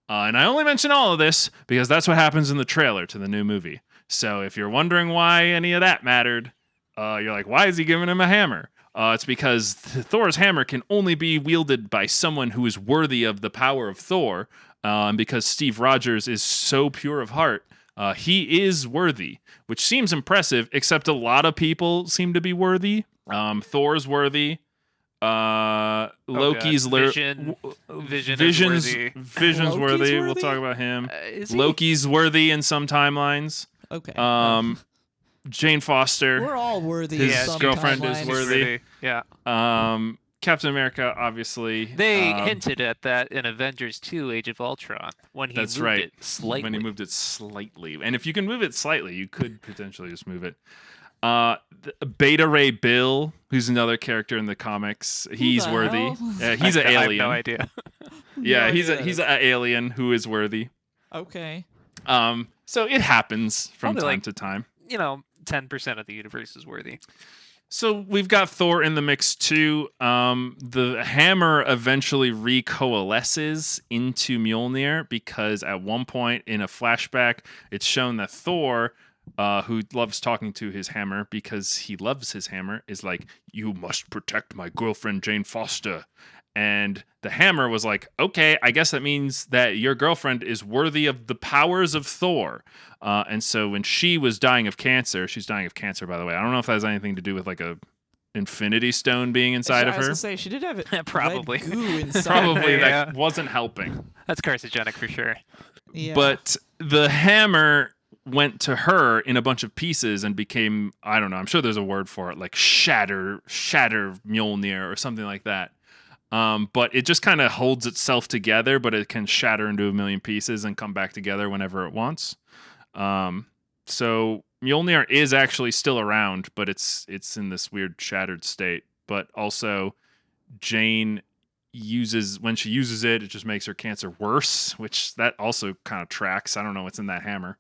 And I only mention all of this because that's what happens in the trailer to the new movie. So if you're wondering why any of that mattered, you're like, why is he giving him a hammer? It's because Thor's hammer can only be wielded by someone who is worthy of the power of Thor. And because Steve Rogers is so pure of heart, He is worthy, which seems impressive, except a lot of people seem to be worthy. Thor's worthy. Loki's Vision's worthy. Vision's Loki's worthy. We'll worthy? talk about him. Is he? Loki's worthy in some timelines. Okay. Jane Foster. We're all worthy. his in some girlfriend is timelines. worthy. Yeah. Captain America, obviously. They hinted at that in Avengers 2: Age of Ultron when he That's moved right. it slightly. When he moved it slightly. And if you can move it slightly, you could potentially just move it. Beta Ray Bill, who's another character in the comics, he's the worthy. hell? He's an I have alien. no idea. Yeah, No he's idea. an alien who is worthy. Okay. So it happens from Probably time like- to time. 10% of the universe is worthy. So we've got Thor in the mix too. The hammer eventually recoalesces into Mjolnir because at one point in a flashback, it's shown that Thor, who loves talking to his hammer because he loves his hammer, is like, "You must protect my girlfriend Jane Foster." And the hammer was like, "Okay, I guess that means that your girlfriend is worthy of the powers of Thor." And so when she was dying of cancer, she's dying of cancer, by the way. I don't know if that has anything to do with like a Infinity Stone being inside of I was her. gonna say she did have it. Probably. Red goo inside. Probably Yeah. that wasn't helping. That's carcinogenic for sure. Yeah. But the hammer went to her in a bunch of pieces and became, I don't know, I'm sure there's a word for it, like shatter Mjolnir or something like that. But it just kind of holds itself together, but it can shatter into a million pieces and come back together whenever it wants. So Mjolnir is actually still around, but it's in this weird shattered state. But also, Jane when she uses it, it just makes her cancer worse, which that also kind of tracks. I don't know what's in that hammer.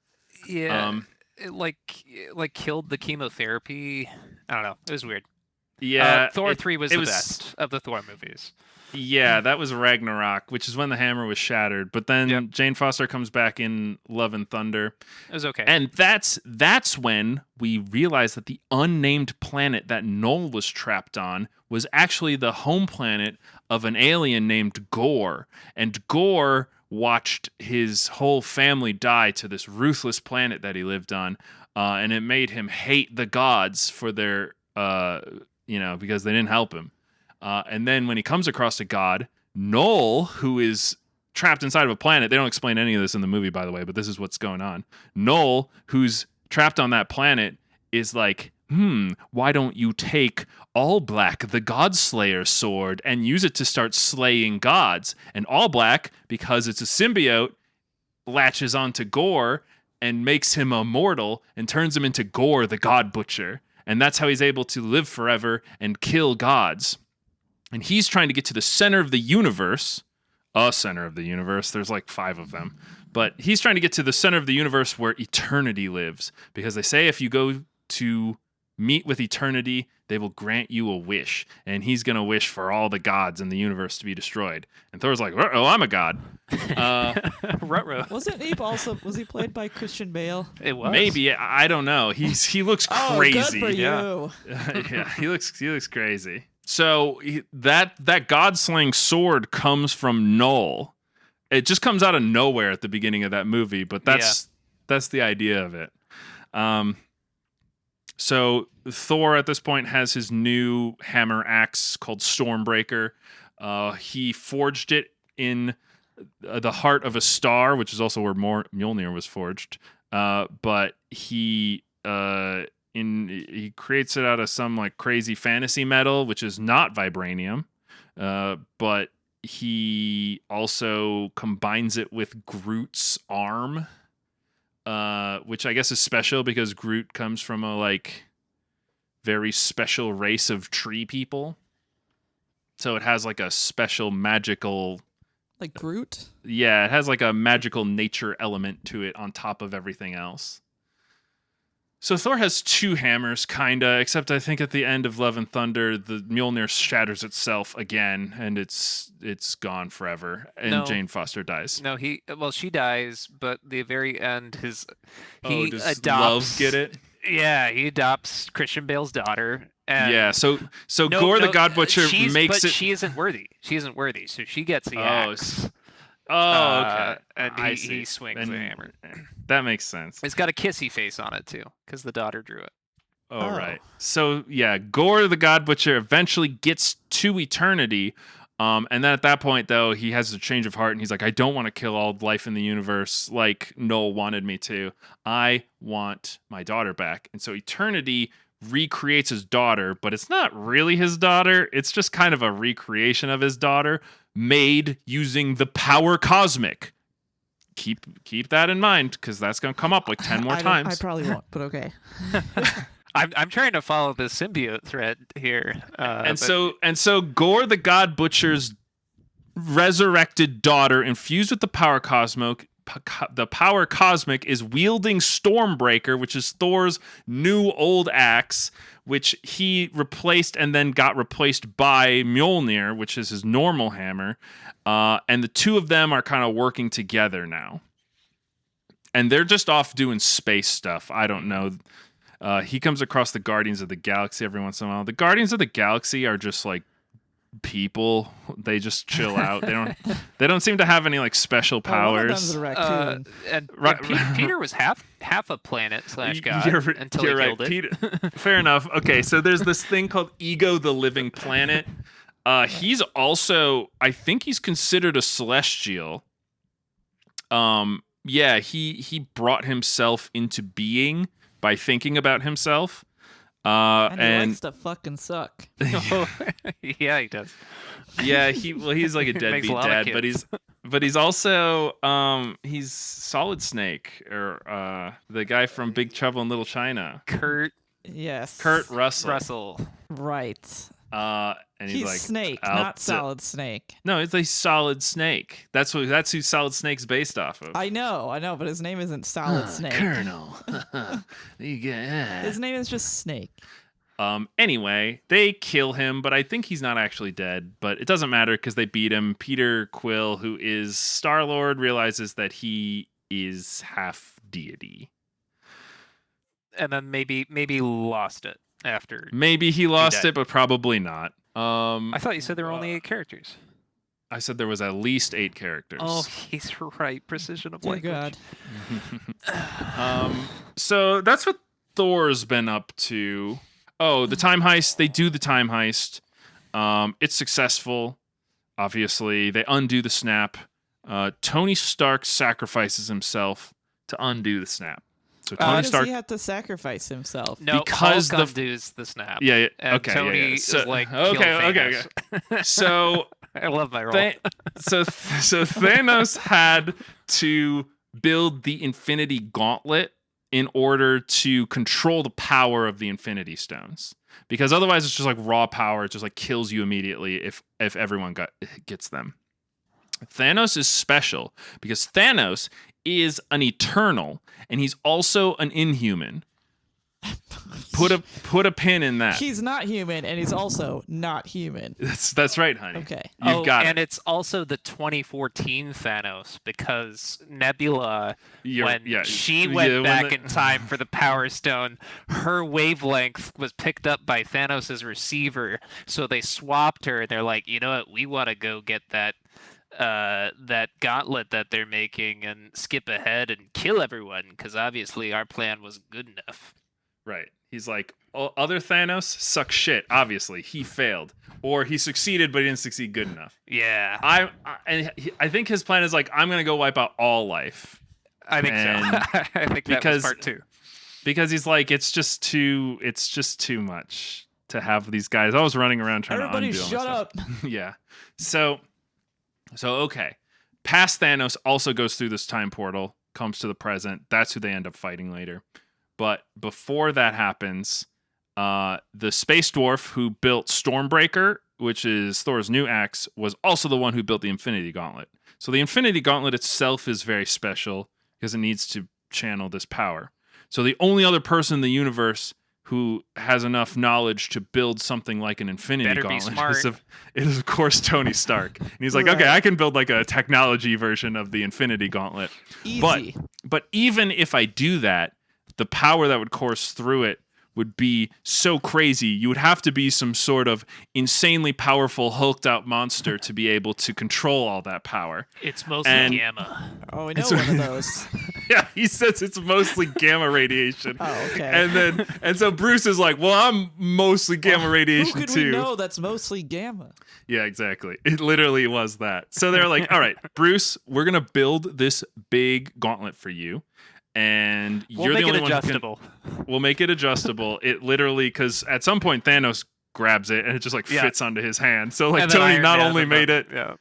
Yeah. It like killed the chemotherapy. I don't know. It was weird. Yeah, Thor 3 was the was- best of the Thor movies. Yeah, that was Ragnarok, which is when the hammer was shattered. But then Yep. Jane Foster comes back in Love and Thunder. It was okay. And that's when we realized that the unnamed planet that Noel was trapped on was actually the home planet of an alien named Gore. And Gore watched his whole family die to this ruthless planet that he lived on. And it made him hate the gods for their, because they didn't help him. And then when he comes across a god, Noel, who is trapped inside of a planet, they don't explain any of this in the movie, by the way, but this is what's going on. Noel, who's trapped on that planet, is like, why don't you take All Black, the Godslayer sword, and use it to start slaying gods? And All Black, because it's a symbiote, latches onto Gore and makes him immortal and turns him into Gore, the God Butcher. And that's how he's able to live forever and kill gods. And he's trying to get to the center of the universe. Center of the universe. There's like 5 of them. But he's trying to get to the center of the universe where eternity lives. Because they say if you go to meet with eternity, they will grant you a wish. And he's going to wish for all the gods in the universe to be destroyed. And Thor's like, oh, I'm a god. Ruh-roh. Was he played by Christian Bale? It was. Maybe. I don't know. He looks Oh, crazy. good for Yeah. you. Yeah, he looks crazy. So that god-slaying sword comes from Noel. It just comes out of nowhere at the beginning of that movie, but that's the idea of it. So Thor at this point has his new hammer axe called Stormbreaker. He forged it in the heart of a star, which is also where Mjolnir was forged. But he creates it out of some like crazy fantasy metal, which is not vibranium. But he also combines it with Groot's arm, which I guess is special because Groot comes from a like very special race of tree people. So it has like a special magical, Like Groot? yeah, it has like a magical nature element to it on top of everything else. So Thor has 2 hammers, kinda, except I think at the end of Love and Thunder, the Mjolnir shatters itself again, and it's gone forever, and No. Jane Foster dies. No, she dies, but the very end, he does adopts. Love get it? Yeah, he adopts Christian Bale's daughter. And Yeah, so No, Gore the no, God Butcher she's- makes but it. she isn't worthy. She isn't worthy, so she gets the Oh, axe. Oh, okay. And I he see. swings And the hammer. that makes sense. It's got a kissy face on it too, because the daughter drew it. Oh, Oh. right. So yeah, Gore the God Butcher eventually gets to eternity. And then at that point, though, he has a change of heart and he's like, I don't want to kill all life in the universe like Noel wanted me to. I want my daughter back. And so Eternity recreates his daughter, but it's not really his daughter. It's just kind of a recreation of his daughter made using the power cosmic. Keep that in mind because that's going to come up like 10 more I times. probably won't, but okay. I'm trying to follow the symbiote thread here. And so Gore the God Butcher's resurrected daughter infused with the power cosmic is wielding Stormbreaker, which is Thor's new old axe, which he replaced and then got replaced by Mjolnir, which is his normal hammer. And the two of them are kind of working together now. And they're just off doing space stuff. I don't know. He comes across the Guardians of the Galaxy every once in a while. The Guardians of the Galaxy are just like people. They just chill out. They don't seem to have any like special powers. One of them's a raccoon. And Right. Peter was half a planet / god until he you're killed right, it. Peter. Fair enough. Okay, so there's this thing called Ego the Living Planet. He's also, I think he's considered a celestial. Yeah, he brought himself into being by thinking about himself. And he likes to fucking suck. Yeah, he does. Yeah, he's like a Makes deadbeat a lot of dad, kids. but he's also he's Solid Snake or the guy from Big Trouble in Little China. Kurt Yes. Kurt Russell. Russell. Right. And he's He's like Snake, out not to- Solid Snake. No, it's a Solid Snake. That's who Solid Snake's based off of. I know, but his name isn't Solid Snake. Colonel. You get- His name is just Snake. Anyway, they kill him, but I think he's not actually dead. But it doesn't matter because they beat him. Peter Quill, who is Star-Lord, realizes that he is half deity. And then maybe lost it after. Maybe he lost died. it, but probably not. I thought you said there were only 8 characters. I said there was at least 8 characters. Oh, he's right. Precision of Dear language. God. So that's what Thor's been up to. Oh, the time heist. They do the time heist. It's successful. Obviously, they undo the snap. Tony Stark sacrifices himself to undo the snap. So Why Tony does Stark. he have to sacrifice himself? No, Because Hulk the- undoes the snap. Yeah. And Okay. Tony yeah. is like, kill okay. Thanos. So I love my role. So Thanos had to build the Infinity Gauntlet in order to control the power of the Infinity Stones, because otherwise it's just like raw power. It just like kills you immediately if everyone gets them. Thanos is special because Thanos is an Eternal and he's also an Inhuman. Put a pin in that. He's not human, and he's also not human. That's right, honey. Okay. You've got and it. it's also the 2014 Thanos because Nebula, she went back in time for the Power Stone, her wavelength was picked up by Thanos' receiver, so they swapped her. They're like, you know what? We want to go get that gauntlet that they're making and skip ahead and kill everyone because obviously our plan was good enough. Right. He's like, other Thanos sucks shit. Obviously, he failed, or he succeeded, but he didn't succeed good enough. Yeah, I think his plan is like, I'm gonna go wipe out all life. I think so. I think that was part 2. Because he's like, it's just too much to have these guys always running around trying Everybody to undo all my shut stuff. up. Yeah. So okay. Past Thanos also goes through this time portal, comes to the present. That's who they end up fighting later. But before that happens, the space dwarf who built Stormbreaker, which is Thor's new axe, was also the one who built the Infinity Gauntlet. So the Infinity Gauntlet itself is very special because it needs to channel this power. So the only other person in the universe who has enough knowledge to build something like an Infinity Better be Gauntlet smart. is of course Tony Stark. And he's like, Right. okay, I can build like a technology version of the Infinity Gauntlet. Easy. But even if I do that, the power that would course through it would be so crazy. You would have to be some sort of insanely powerful, hulked out monster to be able to control all that power. It's mostly And- gamma. Oh, we know one of those. Yeah, he says it's mostly gamma radiation. Oh, okay. And so Bruce is like, well, I'm mostly gamma radiation Who could too. we know that's mostly gamma? Yeah, exactly. It literally was that. So they're like, all right, Bruce, we're going to build this big gauntlet for you. And We'll you're make the only it one who can. adjustable. We'll make it adjustable. It literally, because at some point Thanos grabs it and it just like Yeah. fits onto his hand. So like And then Tony Iron not Man only and made it, Yeah.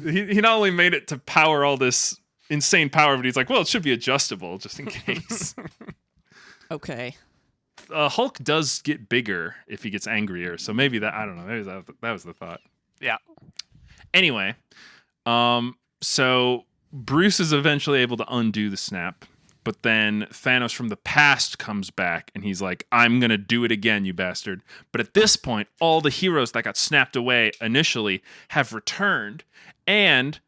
he not only made it to power all this insane power, but he's like, well, it should be adjustable just in case. Okay. Hulk does get bigger if he gets angrier. So maybe that, I don't know. Maybe that was the thought. Yeah. Anyway, so Bruce is eventually able to undo the snap, but then Thanos from the past comes back and he's like, I'm going to do it again, you bastard. But at this point, all the heroes that got snapped away initially have returned. And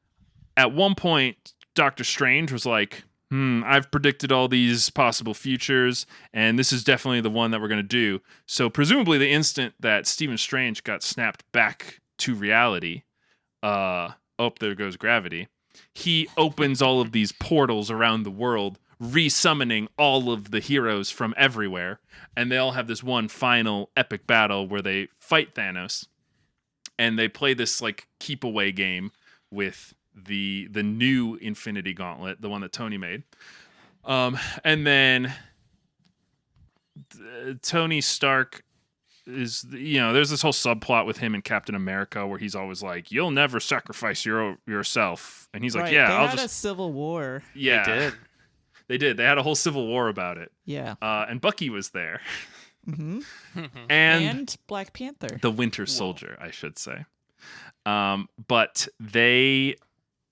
at one point, Doctor Strange was like, I've predicted all these possible futures, and this is definitely the one that we're going to do. So presumably the instant that Stephen Strange got snapped back to reality, there goes gravity, he opens all of these portals around the world, resummoning all of the heroes from everywhere, and they all have this one final epic battle where they fight Thanos, and they play this like keep away game with the new Infinity Gauntlet, the one that Tony made. And then Tony Stark is, there's this whole subplot with him and Captain America where he's always like, you'll never sacrifice yourself. And he's like, Right, yeah, they I'll had a just... civil war. Yeah. They did. They did. They had a whole civil war about it. Yeah. And Bucky was there. hmm And Black Panther. the Winter Soldier, I should say. But they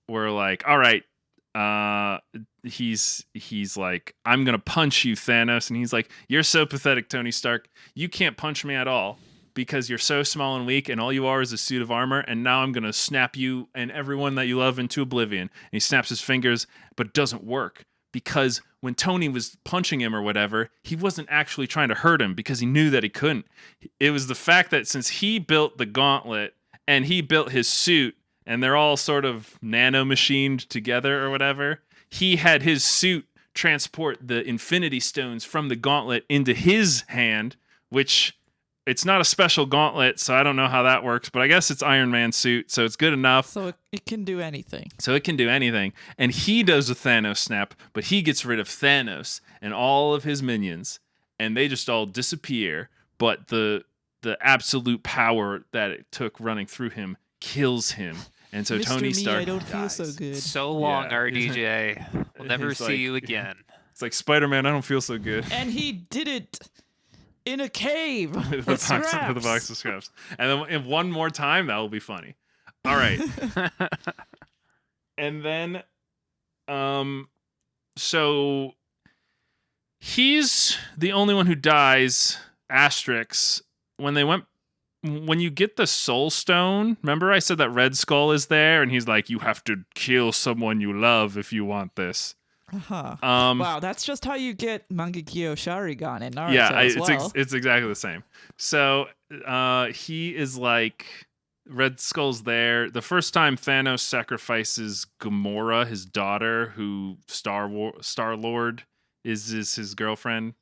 were like, all right, he's like, I'm gonna punch you, Thanos, and he's like, you're so pathetic, Tony Stark. You can't punch me at all because you're so small and weak, and all you are is a suit of armor. And now I'm gonna snap you and everyone that you love into oblivion. And he snaps his fingers, but it doesn't work because when Tony was punching him or whatever, he wasn't actually trying to hurt him because he knew that he couldn't. It was the fact that since he built the gauntlet and he built his suit, and they're all sort of nano-machined together or whatever, he had his suit transport the Infinity Stones from the gauntlet into his hand, which it's not a special gauntlet, so I don't know how that works, but I guess it's Iron Man's suit, so it's good enough. So it can do anything. So it can do anything. And he does a Thanos snap, but he gets rid of Thanos and all of his minions, and they just all disappear, but the absolute power that it took running through him kills him. And so Mr. Tony Stark I don't feel dies. so good. So long, Yeah. RDJ. We'll never He's see like- you again. It's like, Spider-Man, I don't feel so good. And he did it in a cave with with the box of scraps. And then and one more time, that will be funny. All right. And then, so he's the only one who dies, asterisk, when you get the Soul Stone. Remember I said that Red Skull is there, and he's like, you have to kill someone you love if you want this. Uh-huh. Um, Wow, that's just how you get Mangekyo Sharingan in Naruto yeah, as well. it's exactly the same. So he is like, Red Skull's there. The first time Thanos sacrifices Gamora, his daughter, who Star-Lord is his girlfriend.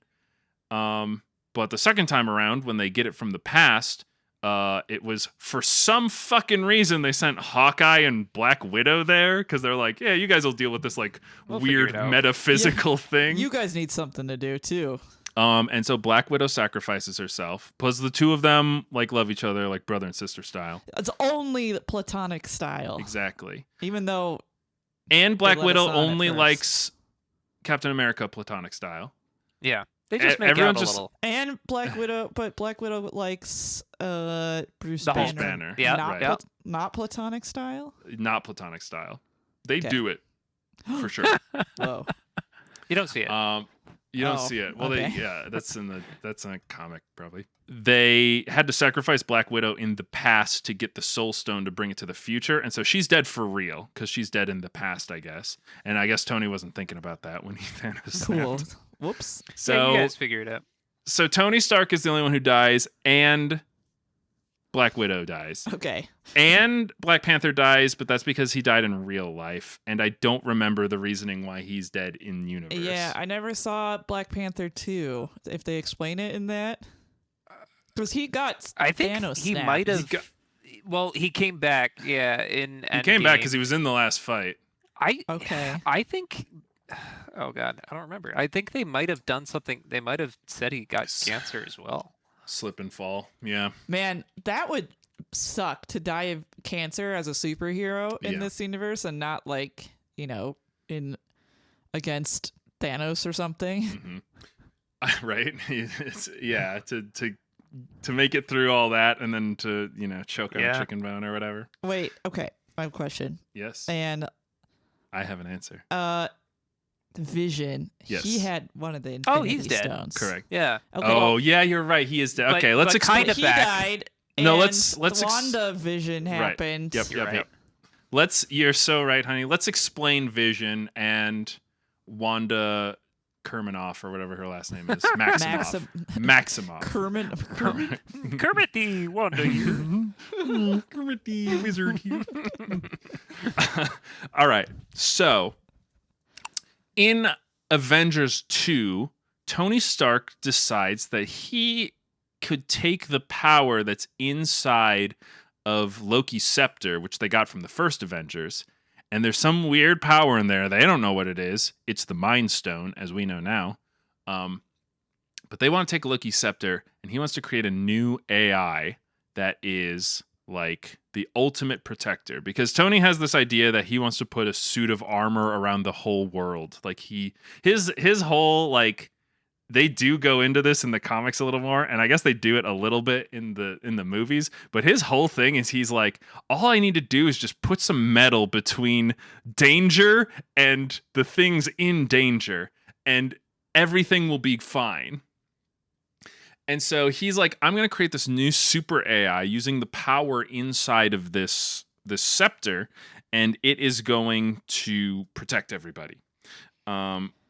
But the second time around, when they get it from the past, it was for some fucking reason they sent Hawkeye and Black Widow there because they're like, yeah, you guys will deal with this like We'll figure weird it out. metaphysical thing. You guys need something to do too. And so Black Widow sacrifices herself. Plus the two of them like love each other like brother and sister style. It's only platonic style. Exactly. Even though And Black let Widow us on at only first. likes Captain America platonic style. Yeah. They just make out everyone's a just- little. and Black Widow, but Black Widow likes Bruce The Banner. Hulk. Banner. Yeah, not, right. yeah. not platonic style. Not platonic style. They Okay. do it for sure. Whoa. You don't see it. You don't Oh, see it. Well, okay. that's in a comic probably. They had to sacrifice Black Widow in the past to get the Soul Stone to bring it to the future, and so she's dead for real because she's dead in the past, I guess. And I guess Tony wasn't thinking about that when he Thanos Cool. snapped. Whoops. Yeah, So you guys figure it out. So Tony Stark is the only one who dies, and Black Widow dies. Okay. And Black Panther dies, but that's because he died in real life, and I don't remember the reasoning why he's dead in universe. Yeah, I never saw Black Panther 2, if they explain it in that. Because he got I think Thanos he snapped. might have. Well, he came back. Yeah, in he came back because he was in the last fight. I think. Oh God, I don't remember. I think they might have done something. They might have said he got cancer as well. Slip and fall. Yeah. Man, that would suck to die of cancer as a superhero in this universe and not like, in against Thanos or something. Mm-hmm. Right? To make it through all that and then to, choke on a chicken bone or whatever. Wait, okay. I have a question. Yes. And I have an answer. Vision. Yes. He had one of the Infinity he's dead. Stones. Correct. Yeah. Okay. Yeah, you're right. He is dead. Okay, let's explain. He died. No, and let's WandaVision happened. Right. Yep. You're so right, honey. Let's explain Vision and Wanda Kermanoff or whatever her last name is. Maximoff. Kermit the Wanda. Kermit the Wizard. All right. So, in Avengers 2, Tony Stark decides that he could take the power that's inside of Loki's scepter, which they got from the first Avengers, and there's some weird power in there. They don't know what it is. It's the Mind Stone, as we know now. But they want to take Loki's scepter, and he wants to create a new AI that is like the ultimate protector. Because Tony has this idea that he wants to put a suit of armor around the whole world. Like his whole like. They do go into this in the comics a little more, and I guess they do it a little bit in the movies, but his whole thing is he's like, all I need to do is just put some metal between danger and the things in danger, and everything will be fine. And so he's like, I'm going to create this new super AI using the power inside of this scepter, and it is going to protect everybody.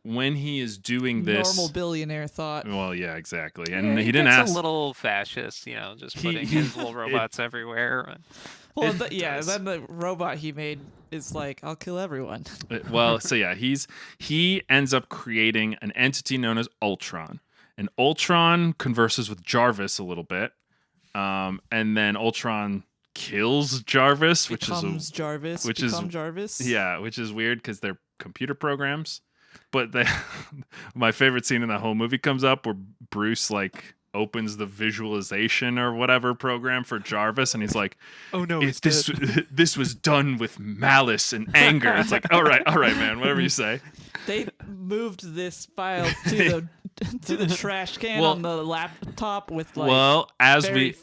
When he is doing this, normal billionaire thought. Well, yeah, exactly, and he didn't ask. A little fascist, just putting his little robots everywhere. Well, then the robot he made is like, I'll kill everyone. Well, so yeah, he ends up creating an entity known as Ultron, and Ultron converses with Jarvis a little bit, and then Ultron kills Jarvis, which is Jarvis. Yeah, which is weird because they're computer programs. But my favorite scene in the whole movie comes up where Bruce like opens the visualization or whatever program for Jarvis, and he's like, "Oh no, this was done with malice and anger." It's like, all right, man, whatever you say. They moved this file to the trash can on the laptop with like. As we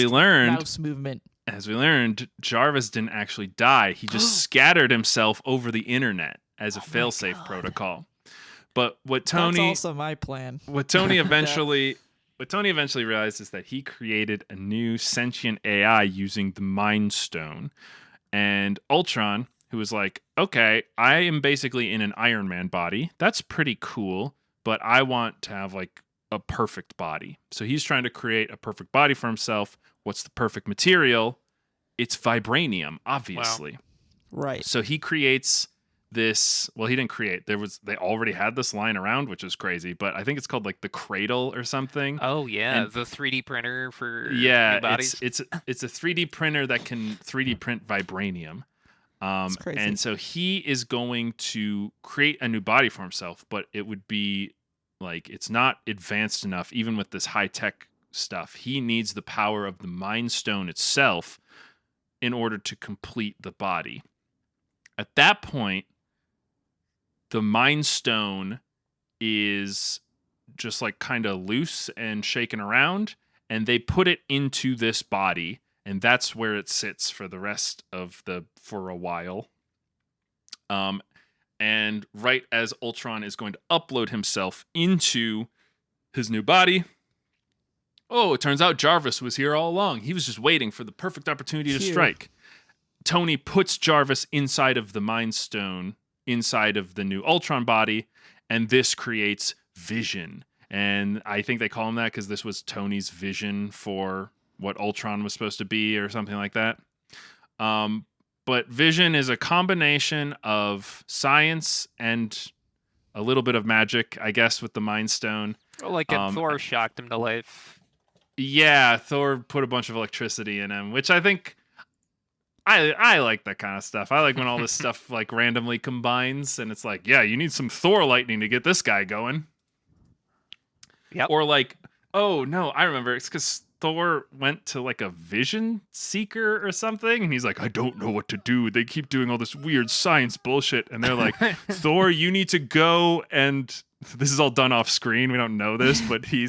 learned, mouse movement. As we learned, Jarvis didn't actually die. He just scattered himself over the internet as a failsafe protocol. But that's also my plan. What Tony eventually realized is that he created a new sentient AI using the Mind Stone. And Ultron, who was like, okay, I am basically in an Iron Man body. That's pretty cool, but I want to have like a perfect body. So he's trying to create a perfect body for himself. What's the perfect material? It's vibranium, obviously. Wow. Right. So he creates this. Well, he didn't create. They already had this lying around, which is crazy. But I think it's called like the Cradle or something. Oh yeah, the 3D printer for new bodies. It's a 3D printer that can 3D print vibranium. That's crazy. And so he is going to create a new body for himself, but it would be like it's not advanced enough, even with this high tech stuff. He needs the power of the Mind Stone itself in order to complete the body. At that point, the Mind Stone is just like kind of loose and shaking around, and they put it into this body, and that's where it sits for the rest of for a while. And right as Ultron is going to upload himself into his new body, it turns out Jarvis was here all along. He was just waiting for the perfect opportunity to strike. Tony puts Jarvis inside of the Mind Stone, inside of the new Ultron body, and this creates Vision. And I think they call him that because this was Tony's vision for what Ultron was supposed to be or something like that. But Vision is a combination of science and a little bit of magic, I guess, with the Mind Stone. Like Thor shocked him to life. Yeah, Thor put a bunch of electricity in him, which I think I like that kind of stuff. I like when all this stuff like randomly combines and it's like, yeah, you need some Thor lightning to get this guy going. Yep. Or like, oh no, I remember. It's because Thor went to like a vision seeker or something, and he's like, I don't know what to do. They keep doing all this weird science bullshit, and they're like, Thor, you need to go and this is all done off screen. We don't know this, but he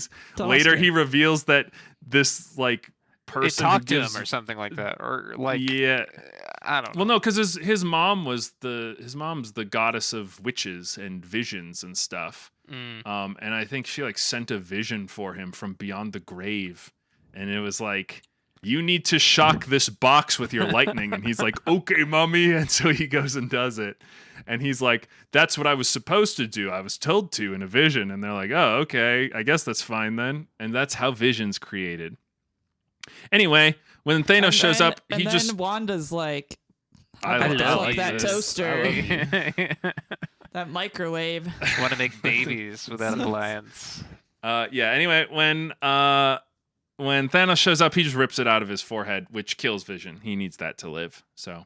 reveals that this like person talked to him or something like that, or like I don't know. Well, no, because his mom's the goddess of witches and visions and stuff. And I think she like sent a vision for him from beyond the grave. And it was like, you need to shock this box with your lightning. And he's like, okay, mommy. And so he goes and does it. And he's like, that's what I was supposed to do. I was told to in a vision. And they're like, oh, okay, I guess that's fine then. And that's how Vision's created. Anyway, when Thanos shows up, and then Wanda's like, I love that this. toaster. That microwave. Want to make babies without an alliance. Anyway, when Thanos shows up, he just rips it out of his forehead, which kills Vision. He needs that to live. So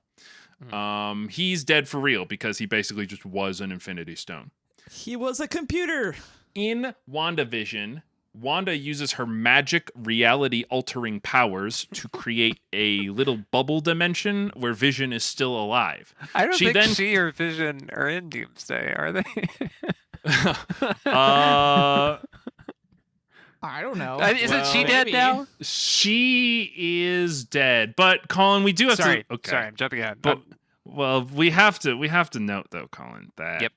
he's dead for real because he basically just was an Infinity Stone. He was a computer. In WandaVision, Wanda uses her magic reality-altering powers to create a little bubble dimension where Vision is still alive. I don't think she or Vision are in Doomsday, are they? I don't know. Isn't she dead now? She is dead. But Colin, we do have to. Okay. Sorry, I'm jumping ahead. But, well, we have to note though, Colin, that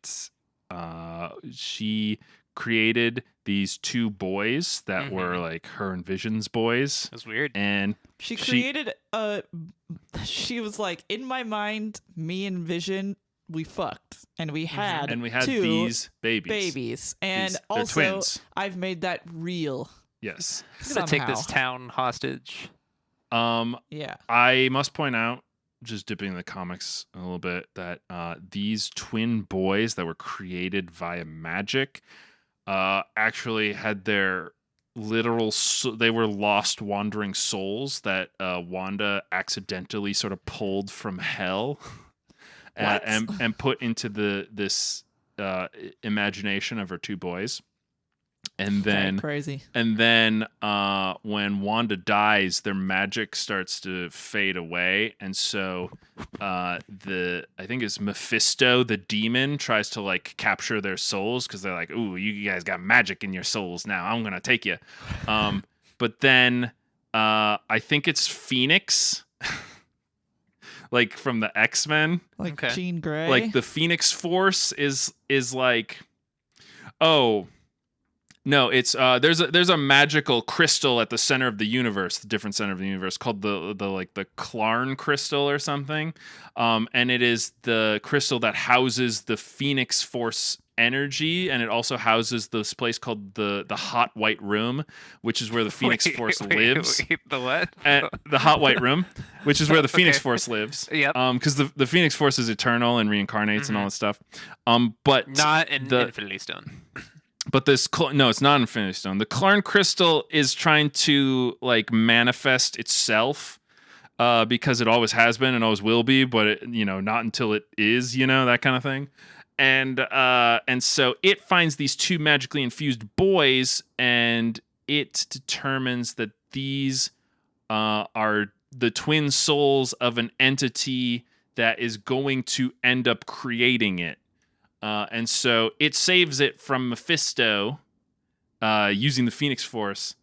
she created these two boys that were like her and Vision's boys. That's weird. And she created she was like, in my mind, me and Vision, we fucked and we had two these babies. And they're also twins. I've made that real. Yes. I'm gonna take this town hostage. Yeah. I must point out, just dipping in the comics a little bit, that these twin boys that were created via magic actually had their literal they were lost wandering souls that Wanda accidentally sort of pulled from hell and put into this imagination of her two boys. And then crazy. And then when Wanda dies, their magic starts to fade away, and so I think it's Mephisto, the demon, tries to like capture their souls because they're like, "Ooh, you guys got magic in your souls now. I'm gonna take you." But then I think it's Phoenix, like from the X-Men, like Jean Grey. Like the Phoenix Force is like, oh. No, it's there's a magical crystal at the center of the universe, the different center of the universe, called the Clarn crystal or something, and it is the crystal that houses the Phoenix Force energy, and it also houses this place called the Hot White Room, which is where the Phoenix Force lives. Wait, the what? The Hot White Room, which is where the Phoenix Force lives. Yep. Because the Phoenix Force is eternal and reincarnates and all that stuff. But not in Infinity Stone. But no, it's not Infinity Stone. The Clarn Crystal is trying to like manifest itself because it always has been and always will be, but it, not until it is, that kind of thing. And so it finds these two magically infused boys, and it determines that these are the twin souls of an entity that is going to end up creating it. And so it saves it from Mephisto using the Phoenix Force,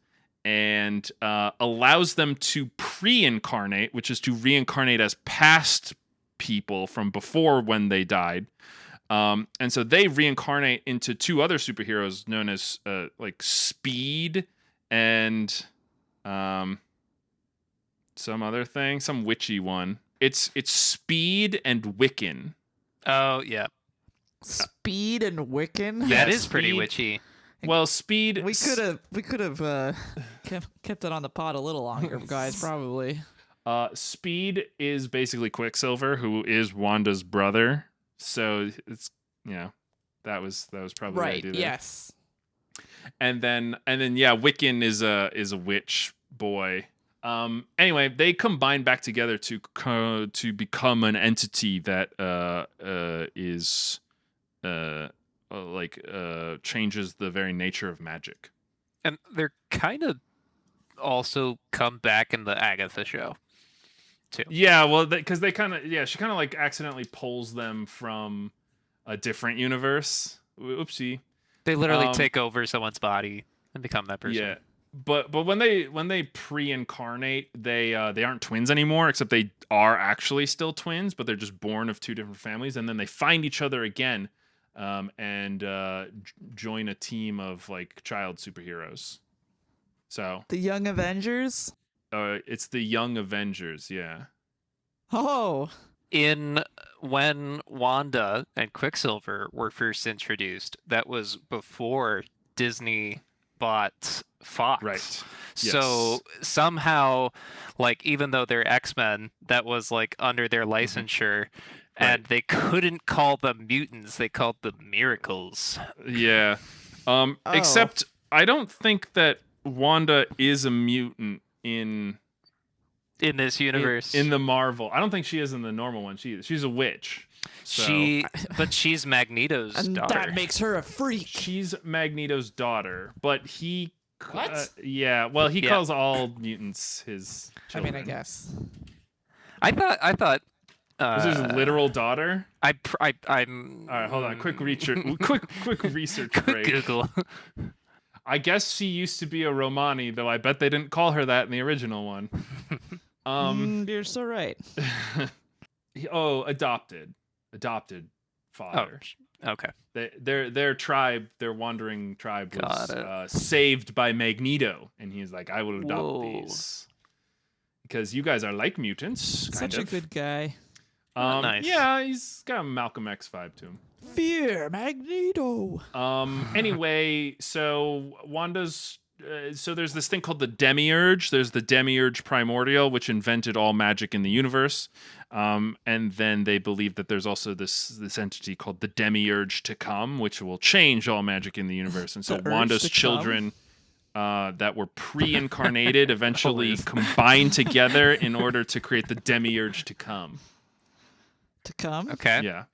and allows them to pre-incarnate, which is to reincarnate as past people from before when they died. And so they reincarnate into two other superheroes known as like Speed and some other thing, some witchy one. It's Speed and Wiccan. Oh, yeah. Speed and Wiccan? That is pretty witchy. Well, Speed. We could have kept it on the pod a little longer, guys. Probably. Speed is basically Quicksilver, who is Wanda's brother. So it's that was probably Right. the idea there. Yes. And then yeah, Wiccan is a witch boy. Anyway, they combine back together to become an entity that changes the very nature of magic. And they're kind of also come back in the Agatha show, too. Yeah, well, because she kind of like accidentally pulls them from a different universe. Oopsie. They literally take over someone's body and become that person. Yeah, but when they pre-incarnate, they aren't twins anymore, except they are actually still twins, but they're just born of two different families, and then they find each other again, and join a team of like child superheroes. So the Young Avengers. It's the Young Avengers, yeah. Oh. When Wanda and Quicksilver were first introduced, that was before Disney bought Fox. Right. So somehow, like, even though they're X-Men, that was like under their licensure, and they couldn't call them mutants; they called them miracles. Yeah. Except I don't think that Wanda is a mutant in this universe. In the Marvel. I don't think she is in the normal one. She's a witch. So. But she's Magneto's daughter. That makes her a freak. She's Magneto's daughter, but he What? he calls all mutants his children. I mean, I guess. I thought Is his literal daughter? I'm All right, hold on. Quick research break. Google. I guess she used to be a Romani, though I bet they didn't call her that in the original one. You're so right. Adopted father. Oh, okay. Their tribe, their wandering tribe was saved by Magneto, and he's like, I will adopt these because you guys are like mutants. Such a good guy. Nice. Yeah, he's got a Malcolm X vibe to him. Fear Magneto. Anyway, so Wanda's so there's this thing called the Demiurge. There's the Demiurge Primordial, which invented all magic in the universe. And then they believe that there's also this entity called the Demiurge to come, which will change all magic in the universe. And so Wanda's children that were pre-incarnated eventually combine together in order to create the Demiurge to come. To come? Okay. Yeah,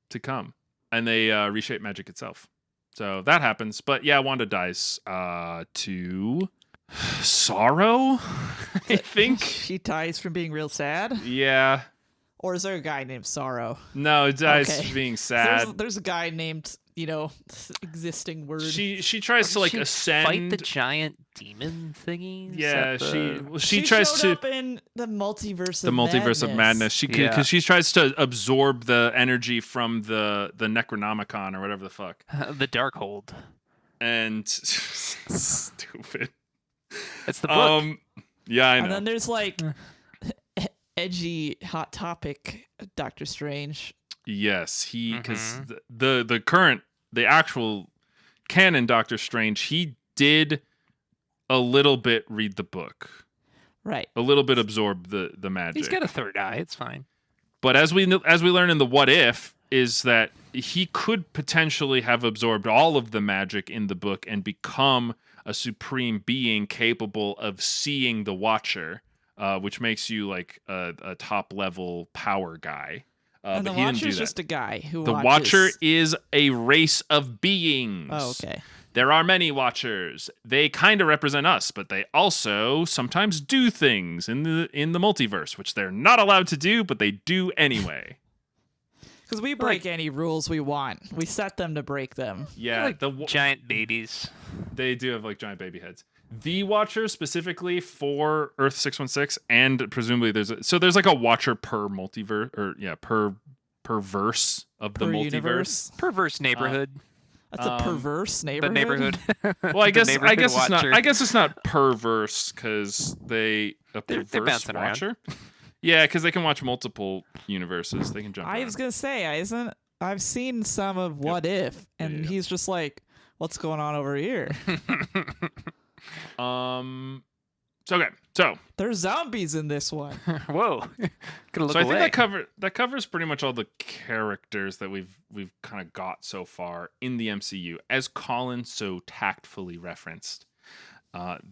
to come. And they reshape magic itself. So that happens. But yeah, Wanda dies to sorrow, I think. She dies from being real sad? Yeah. Or is there a guy named Sorrow? No, it dies being sad. So there's a guy named, existing word. She tries to ascend. Fight the giant demon thingies? Yeah, she tries showed to up in the multiverse of madness. She tries to absorb the energy from the Necronomicon or whatever the fuck. The Darkhold. And stupid. It's the book. Yeah, I know. And then there's edgy hot topic Doctor Strange. Yes, because the actual canon Doctor Strange, he did a little bit read the book. Right. A little bit absorb the magic. He's got a third eye. It's fine. But as we learn in the What If is that he could potentially have absorbed all of the magic in the book and become a supreme being capable of seeing the Watcher, which makes you like a top level power guy. And the Watcher's just a guy who The watches. Watcher is a race of beings. Oh, okay. There are many Watchers. They kind of represent us, but they also sometimes do things in the multiverse, which they're not allowed to do, but they do anyway. Because we break any rules we want. We set them to break them. Yeah, giant babies. They do have giant baby heads. The Watcher specifically for Earth 616, and presumably there's a Watcher per multiverse, or per verse of the multiverse. Universe. Perverse neighborhood. That's a perverse neighborhood. The neighborhood. Well, I guess it's not perverse because they're perverse Watcher. Yeah, because they can watch multiple universes. They can jump. I was gonna say, I've seen some of What If, and he's just like, what's going on over here? So There's zombies in this one. Whoa. Gotta look so I away. think that covers pretty much all the characters that we've kind of got so far in the MCU. As Colin so tactfully referenced,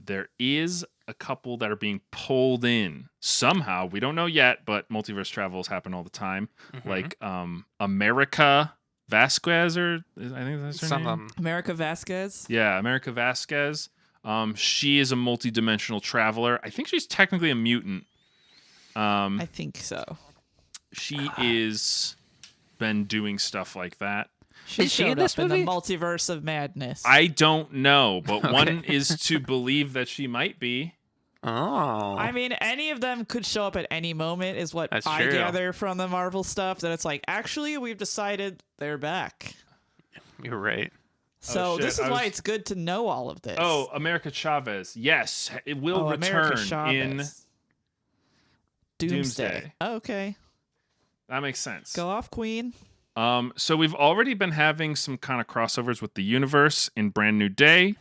there is a couple that are being pulled in somehow. We don't know yet, but multiverse travels happen all the time. Like America Vasquez, or I think that's her name. America Vasquez. Yeah, America Vasquez. She is a multi-dimensional traveler. I think she's technically a mutant. I think so. She is been doing stuff like that. She Is she in showed this up in the movie? multiverse of madness. I don't know, but one is to believe that she might be. Oh. I mean, any of them could show up at any moment, is what That's I true. gather from the Marvel stuff. That it's like, actually, we've decided they're back. You're right. So shit, this is why it's good to know all of this. Oh, America Chavez. Yes, it will America return in Chavez. Doomsday. Doomsday. Oh, okay. That makes sense. Go off, Queen. So we've already been having some kind of crossovers with the universe in Brand New Day.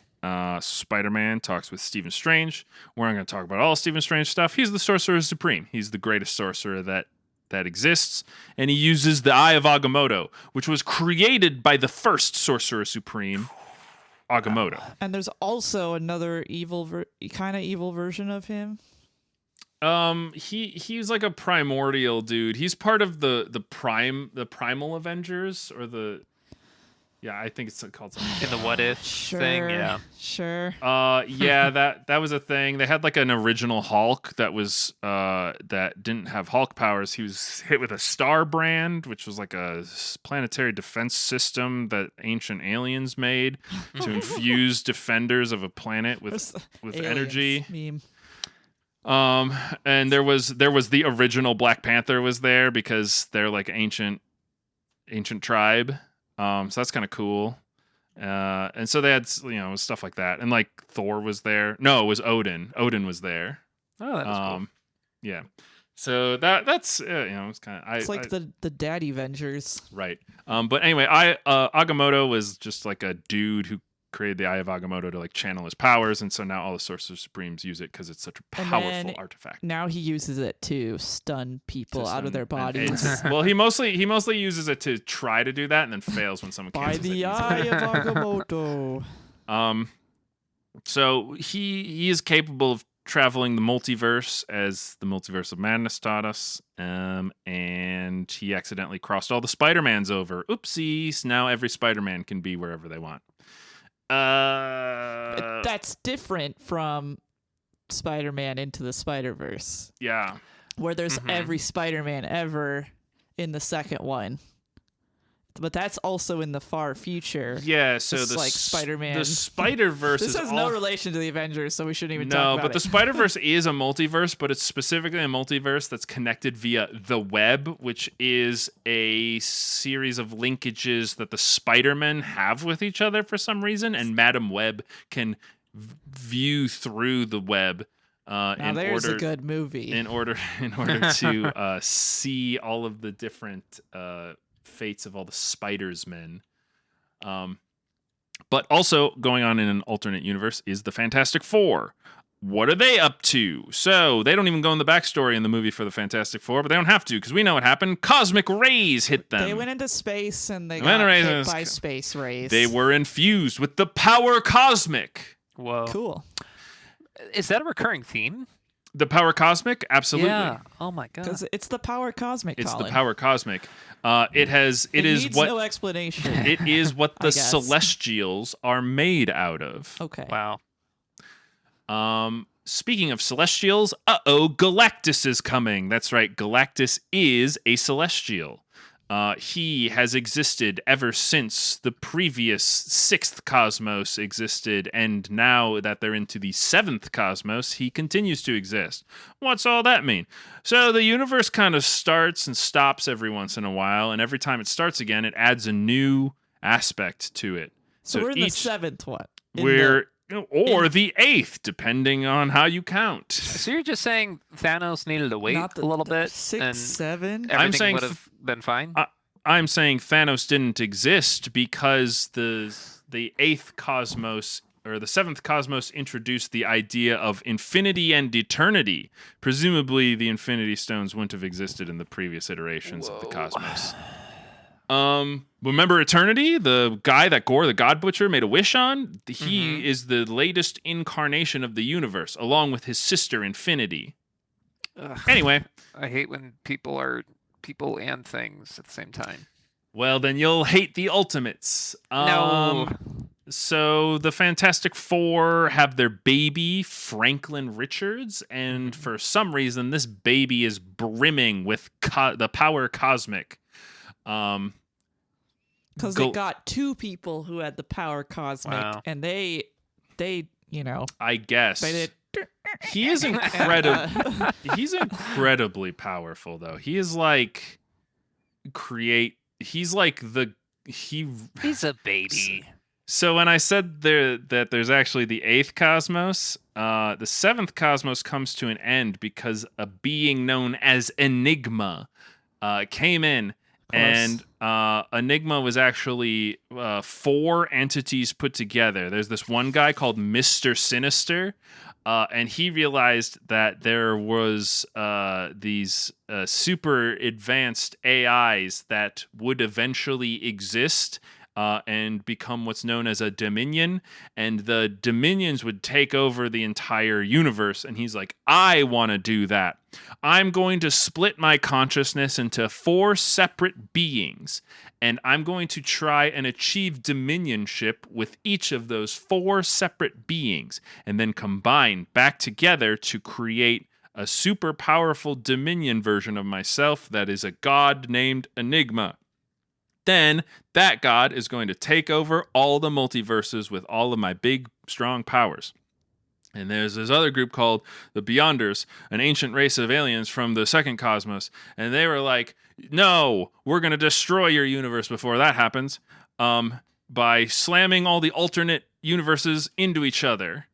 Spider-Man talks with Stephen Strange. We're not going to talk about all Stephen Strange stuff. He's the Sorcerer Supreme. He's the greatest sorcerer that exists, and he uses the Eye of Agamotto, which was created by the first Sorcerer Supreme, Agamotto. And there's also another kind of evil version of him. He's like a primordial dude. He's part of the Primal Avengers, or the I think it's called something. In the What If thing, yeah. Sure. Yeah, that was a thing. They had like an original Hulk that was that didn't have Hulk powers. He was hit with a star brand, which was like a planetary defense system that ancient aliens made to infuse defenders of a planet with energy. Meme. And there was the original Black Panther was there because they're like ancient tribe. So that's kind of cool. And so they had, stuff like that. And like Thor was there. No, it was Odin. Odin was there. Oh, that was cool. Yeah. So that's it's kind of It's like the Daddy Vengers. right. But anyway, Agamotto was just like a dude who created the Eye of Agamotto to like channel his powers, and so now all the Sorcerer Supremes use it because it's such a powerful artifact. Now he uses it to stun people out of their bodies. Well, he mostly uses it to try to do that, and then fails when someone By cancels the it. Eye of Agamotto. So he is capable of traveling the multiverse, as the Multiverse of Madness taught us, and he accidentally crossed all the Spider-Mans over. Oopsies! Now every Spider-Man can be wherever they want. But that's different from Spider-Man Into the Spider-Verse. Yeah. Where there's every Spider-Man ever in the second one. But that's also in the far future. Yeah, so It's like Spider-Man. The Spider-Verse This is has no relation to the Avengers, so we shouldn't even talk about it. No, but the Spider-Verse is a multiverse, but it's specifically a multiverse that's connected via the web, which is a series of linkages that the Spider-Men have with each other for some reason, and Madam Web can view through the web there's a good movie. in order to see all of the different fates of all the Spiders-Men. But also going on in an alternate universe is the Fantastic Four. What are they up to? So they don't even go in the backstory in the movie for the Fantastic Four, but they don't have to because we know what happened. Cosmic rays hit them. They went into space and they got hit by space rays. They were infused with the power cosmic. Whoa. Cool. Is that a recurring theme? The power cosmic? Absolutely. Yeah. Oh my god. Because it's the power cosmic, It's Colin. the power cosmic. It needs no explanation. It is what the guess. Celestials are made out of. Okay. Wow. Speaking of Celestials, Galactus is coming. That's right, Galactus is a Celestial. He has existed ever since the previous 6th cosmos existed, and now that they're into the 7th cosmos, he continues to exist. What's all that mean? So the universe kind of starts and stops every once in a while, and every time it starts again, it adds a new aspect to it. So we're in the 7th one. Or the 8th, depending on how you count. So you're just saying Thanos needed to wait a little bit, 6, and 7. everything saying would have been fine. I'm saying Thanos didn't exist because the the eighth cosmos or the seventh cosmos introduced the idea of infinity and eternity. Presumably, the Infinity Stones wouldn't have existed in the previous iterations of the cosmos. Remember Eternity? The guy that Gore the God Butcher made a wish on? He is the latest incarnation of the universe, along with his sister Infinity. Ugh. Anyway. I hate when people are people and things at the same time. Well, then you'll hate the Ultimates. No. So the Fantastic Four have their baby, Franklin Richards, and for some reason, this baby is brimming with the power cosmic. Because they got two people who had the power cosmic, and they, I guess they did. he is incredible. He's incredibly powerful, though. He is like He's like He's a baby. So when I said that there's actually the eighth cosmos, the seventh cosmos comes to an end because a being known as Enigma came in, and Enigma was actually four entities put together. There's this one guy called Mr. Sinister, and he realized that there was these super advanced AIs that would eventually exist and become what's known as a Dominion, and the Dominions would take over the entire universe, and he's like, I want to do that. I'm going to split my consciousness into four separate beings, and I'm going to try and achieve dominionship with each of those four separate beings, and then combine back together to create a super powerful Dominion version of myself that is a god named Enigma. Then that god is going to take over all the multiverses with all of my big, strong powers. And there's this other group called the Beyonders, an ancient race of aliens from the second cosmos. And they were like, no, we're going to destroy your universe before that happens by slamming all the alternate universes into each other.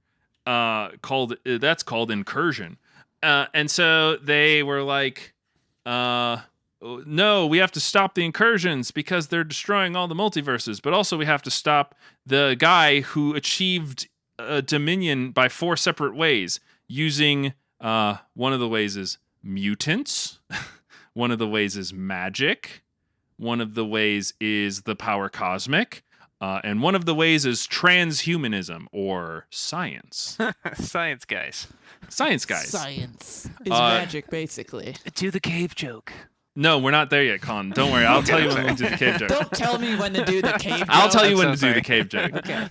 That's called incursion. And so they were like, no, we have to stop the incursions because they're destroying all the multiverses. But also we have to stop the guy who achieved dominion by four separate ways using one of the ways is mutants. One of the ways is magic. One of the ways is the power cosmic. And one of the ways is transhumanism or science. Science guys. Science guys. Science is magic, basically. Do the cave joke. No, we're not there yet, Colin. Don't worry. I'll tell you when we do the cave joke. Don't tell me when to do the cave joke. I'll tell you when to do the cave joke. Okay.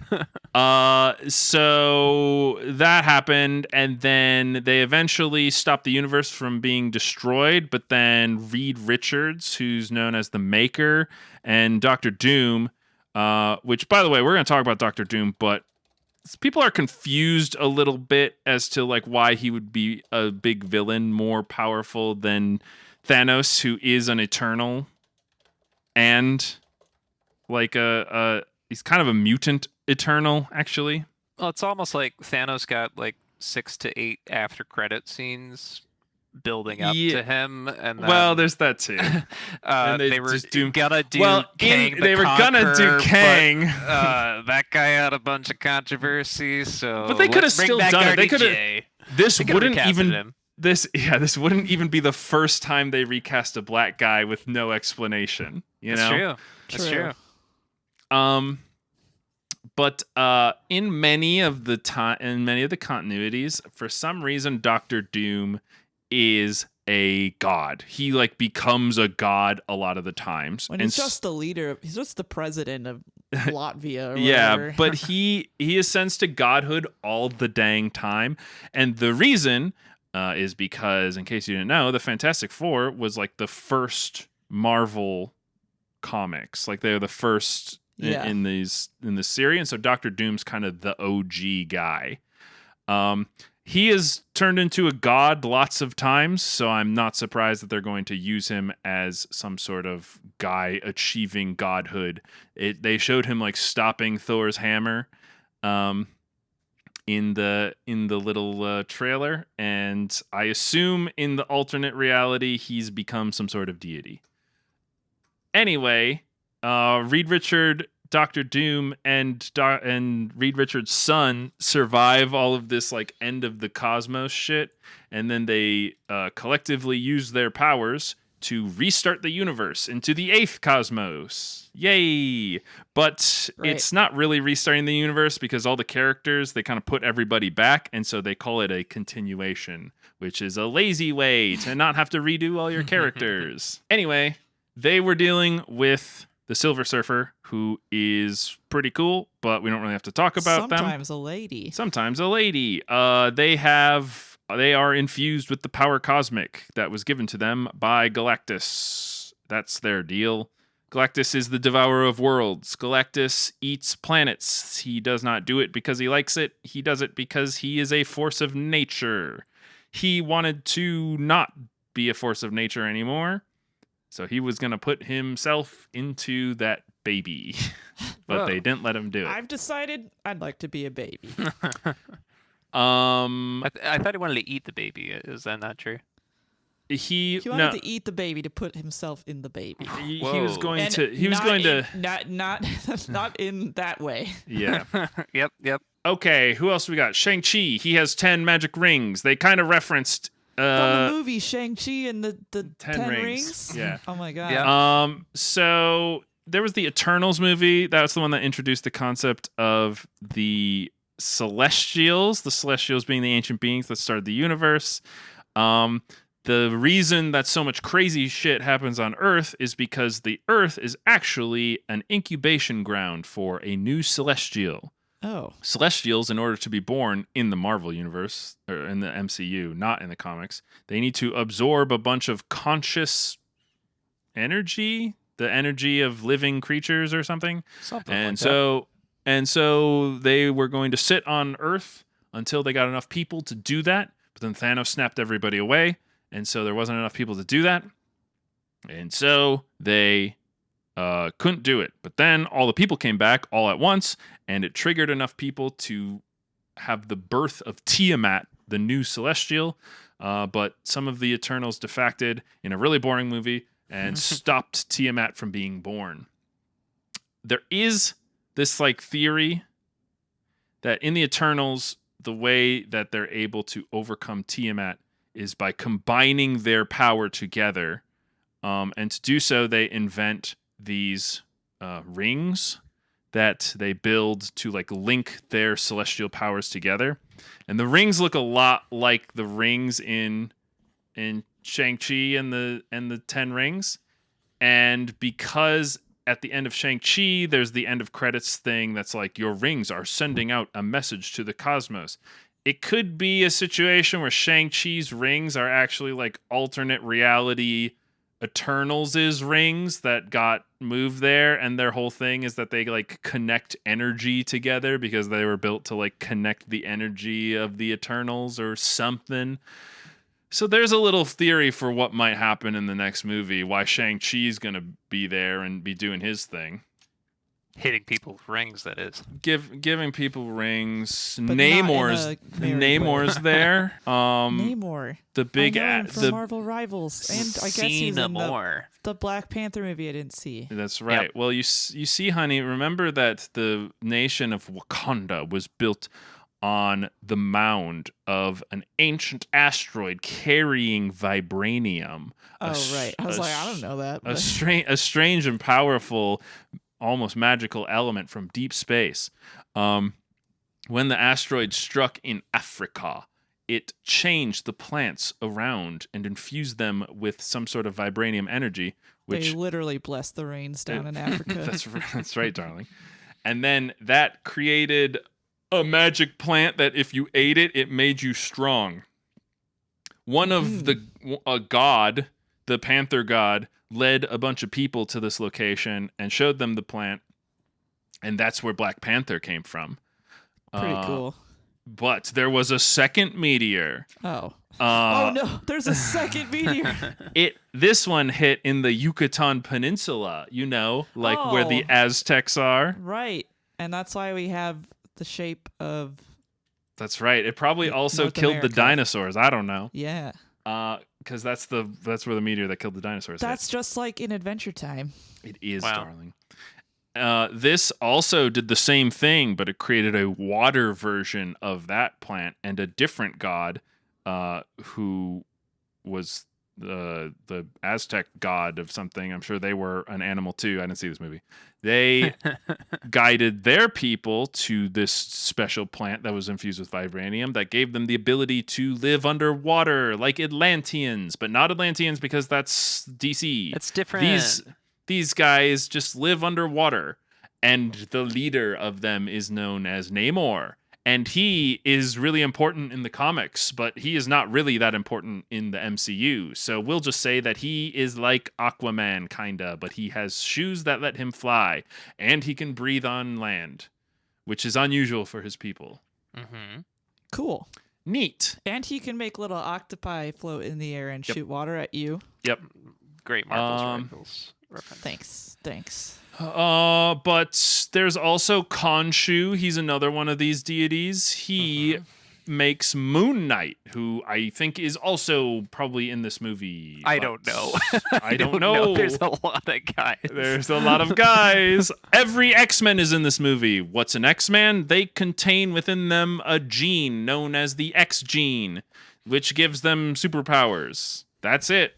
So that happened, and then they eventually stopped the universe from being destroyed, but then Reed Richards, who's known as the Maker, and Dr. Doom, which, by the way, we're going to talk about Dr. Doom, but people are confused a little bit as to like why he would be a big villain, more powerful than Thanos, who is an Eternal, and like he's kind of a mutant Eternal, actually. Well, it's almost like Thanos got like 6 to 8 after credit scenes building up to him, and then, well, there's that too. And they were gonna do Kang they were gonna do Kang. But, that guy had a bunch of controversy, so but they could have still done it. They could have. This wouldn't even. Him. This wouldn't even be the first time they recast a black guy with no explanation. That's true. That's true. But in many of the continuities, for some reason, Doctor Doom is a god. He like becomes a god a lot of the times. When he's just the leader, he's just the president of Latvia. Or yeah, whatever. but he ascends to godhood all the dang time, and the reason is because, in case you didn't know, the Fantastic Four was like the first Marvel comics. Like they were the first in this series, and so Doctor Doom's kind of the OG guy. He is turned into a god lots of times, so I'm not surprised that they're going to use him as some sort of guy achieving godhood. They showed him like stopping Thor's hammer in the little trailer, and I assume in the alternate reality he's become some sort of deity. Anyway, Reed Richard Doctor Doom and Reed Richards' son survive all of this like end of the cosmos shit, and then they collectively use their powers to restart the universe into the 8th cosmos. Yay! But it's not really restarting the universe because all the characters, they kind of put everybody back, and so they call it a continuation, which is a lazy way to not have to redo all your characters. Anyway, they were dealing with the Silver Surfer, who is pretty cool, but we don't really have to talk about them. Sometimes a lady. Sometimes a lady. They are infused with the power cosmic that was given to them by Galactus. That's their deal. Galactus is the devourer of worlds. Galactus eats planets. He does not do it because he likes it. He does it because he is a force of nature. He wanted to not be a force of nature anymore, so he was going to put himself into that baby. But they didn't let him do it. I've decided I'd like to be a baby. I thought he wanted to eat the baby. Is that not true? He wanted to eat the baby to put himself in the baby. He was going to. Not in that way. Yeah. Yep. Okay, who else we got? Shang-Chi. He has 10 magic rings. They kind of referenced from the movie Shang-Chi and the 10 rings. Yeah. Oh my god. Yeah. So there was the Eternals movie. That's the one that introduced the concept of the Celestials. The Celestials being the ancient beings that started the universe. The reason that so much crazy shit happens on Earth is because the Earth is actually an incubation ground for a new Celestial. Oh. Celestials, in order to be born in the Marvel universe, or in the MCU, not in the comics, they need to absorb a bunch of conscious energy, the energy of living creatures or something. And so they were going to sit on Earth until they got enough people to do that. But then Thanos snapped everybody away, and so there wasn't enough people to do that. And so they couldn't do it. But then all the people came back all at once, and it triggered enough people to have the birth of Tiamat, the new Celestial. But some of the Eternals defected in a really boring movie and stopped Tiamat from being born. There is this like theory that in the Eternals, the way that they're able to overcome Tiamat is by combining their power together. And to do so, they invent these rings that they build to like link their celestial powers together. And the rings look a lot like the rings in Shang-Chi and the 10 rings. And because at the end of Shang-Chi, there's the end of credits thing that's like, your rings are sending out a message to the cosmos. It could be a situation where Shang-Chi's rings are actually like alternate reality Eternals' rings that got moved there, and their whole thing is that they like connect energy together because they were built to like connect the energy of the Eternals or something. So there's a little theory for what might happen in the next movie, why Shang-Chi's going to be there and be doing his thing. Hitting people with rings, that is. Giving people rings. But Namor's there. Namor. The big from Marvel Rivals, and I guess he's in the Black Panther movie I didn't see. That's right. Yep. Well, you see, honey, remember that the nation of Wakanda was built on the mound of an ancient asteroid carrying vibranium. Oh, right. I was like, I don't know that. A strange and powerful, almost magical element from deep space. When the asteroid struck in Africa, it changed the plants around and infused them with some sort of vibranium energy. Which they literally blessed the rains down in Africa. That's right, darling. And then that created a magic plant that if you ate it, it made you strong. One of a god, the Panther god, led a bunch of people to this location and showed them the plant, and that's where Black Panther came from. Pretty cool. But there was a second meteor. Oh no, there's a second meteor. This one hit in the Yucatan Peninsula, where the Aztecs are. Right, and that's why we have the shape of... That's right. It probably also North killed America. the dinosaurs. I don't know. Yeah. Because that's where the meteor that killed the dinosaurs That's just like in Adventure Time. It is, wow. darling. This also did the same thing, but it created a water version of that plant and a different god, who was the Aztec god of something. I'm sure they were an animal too. I didn't see this movie. They guided their people to this special plant that was infused with vibranium that gave them the ability to live underwater like Atlanteans, but not Atlanteans because that's DC. It's different. These guys just live underwater, and the leader of them is known as Namor. And he is really important in the comics, but he is not really that important in the MCU. So we'll just say that he is like Aquaman, kinda, but he has shoes that let him fly, and he can breathe on land, which is unusual for his people. Mm-hmm. Cool. Neat. And he can make little octopi float in the air and shoot water at you. Yep. Great Marvel's Thanks. But there's also Khonshu. He's another one of these deities. He makes Moon Knight, who I think is also probably in this movie. I don't know. I don't know. There's a lot of guys. There's a lot of guys. Every X-Men is in this movie. What's an X-Man? They contain within them a gene known as the X gene, which gives them superpowers. That's it.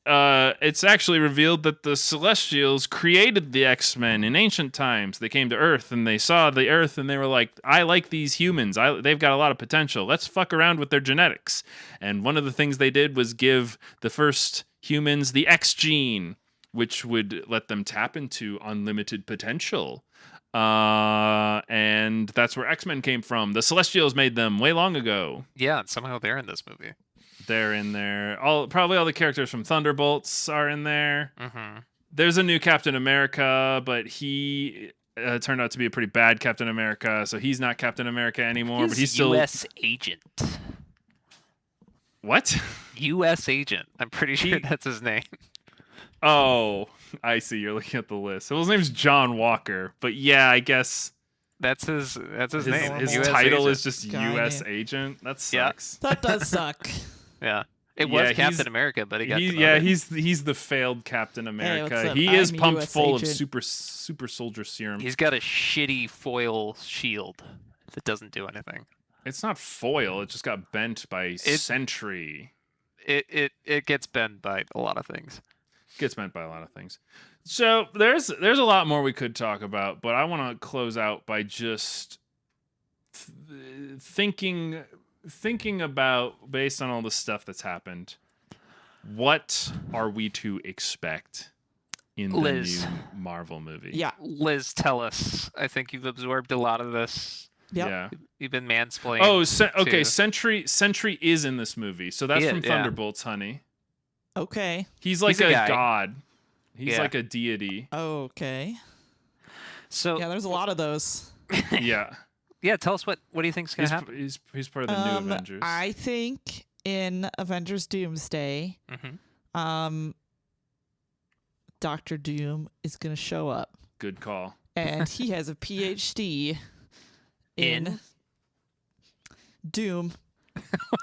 It's actually revealed that the Celestials created the X-Men in ancient times. They came to Earth and they saw the Earth and they were like, I like these humans. They've got a lot of potential. Let's fuck around with their genetics. And one of the things they did was give the first humans the X gene, which would let them tap into unlimited potential. And that's where X-Men came from. The Celestials made them way long ago. Yeah, and somehow they're in this movie. They're in there. Probably all the characters from Thunderbolts are in there. Mm-hmm. There's a new Captain America, but he turned out to be a pretty bad Captain America, so he's not Captain America anymore. But he's still U.S. agent. What? U.S. agent. I'm pretty sure that's his name. Oh, I see. You're looking at the list. So his name's John Walker, but yeah, I guess that's his name. His US title agent. is just U.S. agent. That sucks. Yeah. That does suck. Yeah. It was Captain America, but he got he's the failed Captain America. He is pumped full of super soldier serum. He's got a shitty foil shield that doesn't do anything. It's not foil. It just got bent by Sentry. It gets bent by a lot of things. So there's a lot more we could talk about, but I want to close out by just thinking about, based on all the stuff that's happened, what are we to expect in the new Marvel movie? Yeah. Liz, tell us. I think you've absorbed a lot of this. Yep. Yeah. You've been mansplaining. Oh, okay. Sentry is in this movie. So that's from Thunderbolts, honey. Okay. He's like a god. He's Yeah. like a deity. Okay. So yeah, there's a lot of those. Yeah. Yeah, tell us what do you think's gonna happen? He's part of the new Avengers. I think in Avengers Doomsday, Dr. Doom is gonna show up. Good call. And he has a PhD in Doom.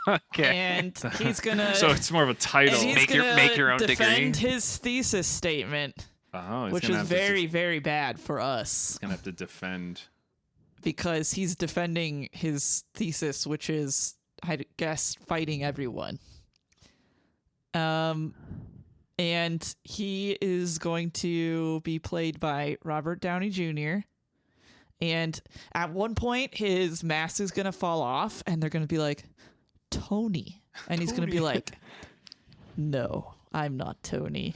Okay. And he's gonna So it's more of a title. and he's Make your own defend degree. his thesis statement, Oh, which is very, very bad for us. He's gonna have to defend. Because he's defending his thesis, which is, I guess, fighting everyone. And he is going to be played by Robert Downey Jr. And at one point, his mask is going to fall off, and they're going to be like, Tony. And he's going to be like, no, I'm not Tony.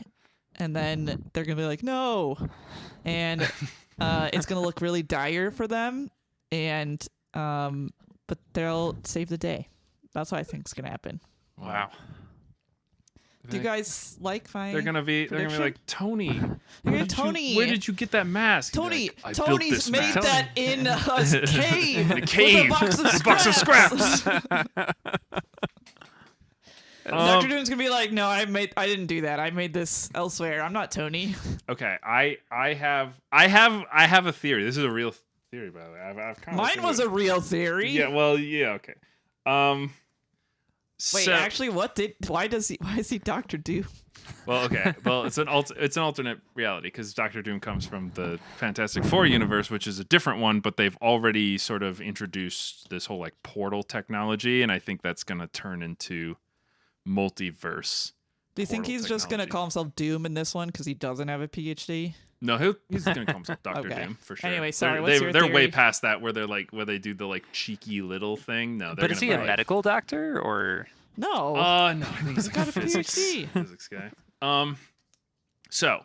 And then they're going to be like, no. And it's going to look really dire for them. And but they'll save the day. That's what I think is gonna happen. Wow. Do you guys like my They're gonna be like, Tony. Tony, Where did you get that mask? Tony, like, Tony's made mask. that in a cave. In a cave. With a box of scraps. Dr. Doom's gonna be like, no, I didn't do that. I made this elsewhere. I'm not Tony. Okay, I have a theory. This is a real theory, by the way. I've kind of Mine was a real theory. Yeah, well, yeah, okay. Wait, actually, why is he Doctor Doom? Well, okay. Well, it's an alternate reality because Doctor Doom comes from the Fantastic Four universe, which is a different one, but they've already sort of introduced this whole like portal technology, and I think that's going to turn into multiverse. Do you think he's just going to technology. call himself Doom in this one because he doesn't have a PhD? No, he's going to call himself Doctor Okay. Doom for sure. Anyway, sorry, they're what's your way theory? past that where they do the like cheeky little thing. No, they're But is gonna he a be like, medical doctor or? No. no, I think he's got a physics, PhD. physics guy. So,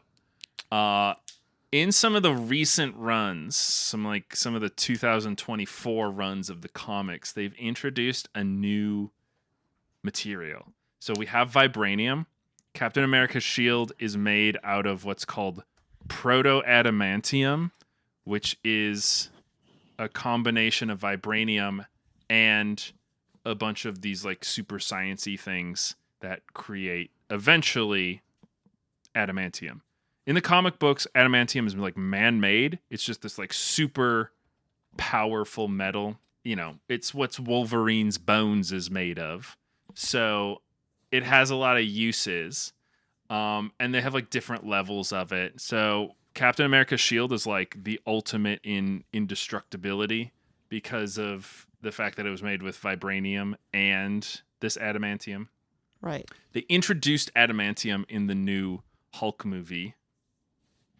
in some of the recent runs, some of the 2024 runs of the comics, they've introduced a new material. So we have vibranium. Captain America's shield is made out of what's called proto-adamantium, which is a combination of vibranium and a bunch of these like super sciencey things that create eventually adamantium. In the comic books, adamantium is like man-made. It's just this like super powerful metal. You know, it's what Wolverine's bones is made of. So it has a lot of uses. And they have like different levels of it. So Captain America's shield is like the ultimate in indestructibility because of the fact that it was made with vibranium and this adamantium. Right. They introduced adamantium in the new Hulk movie.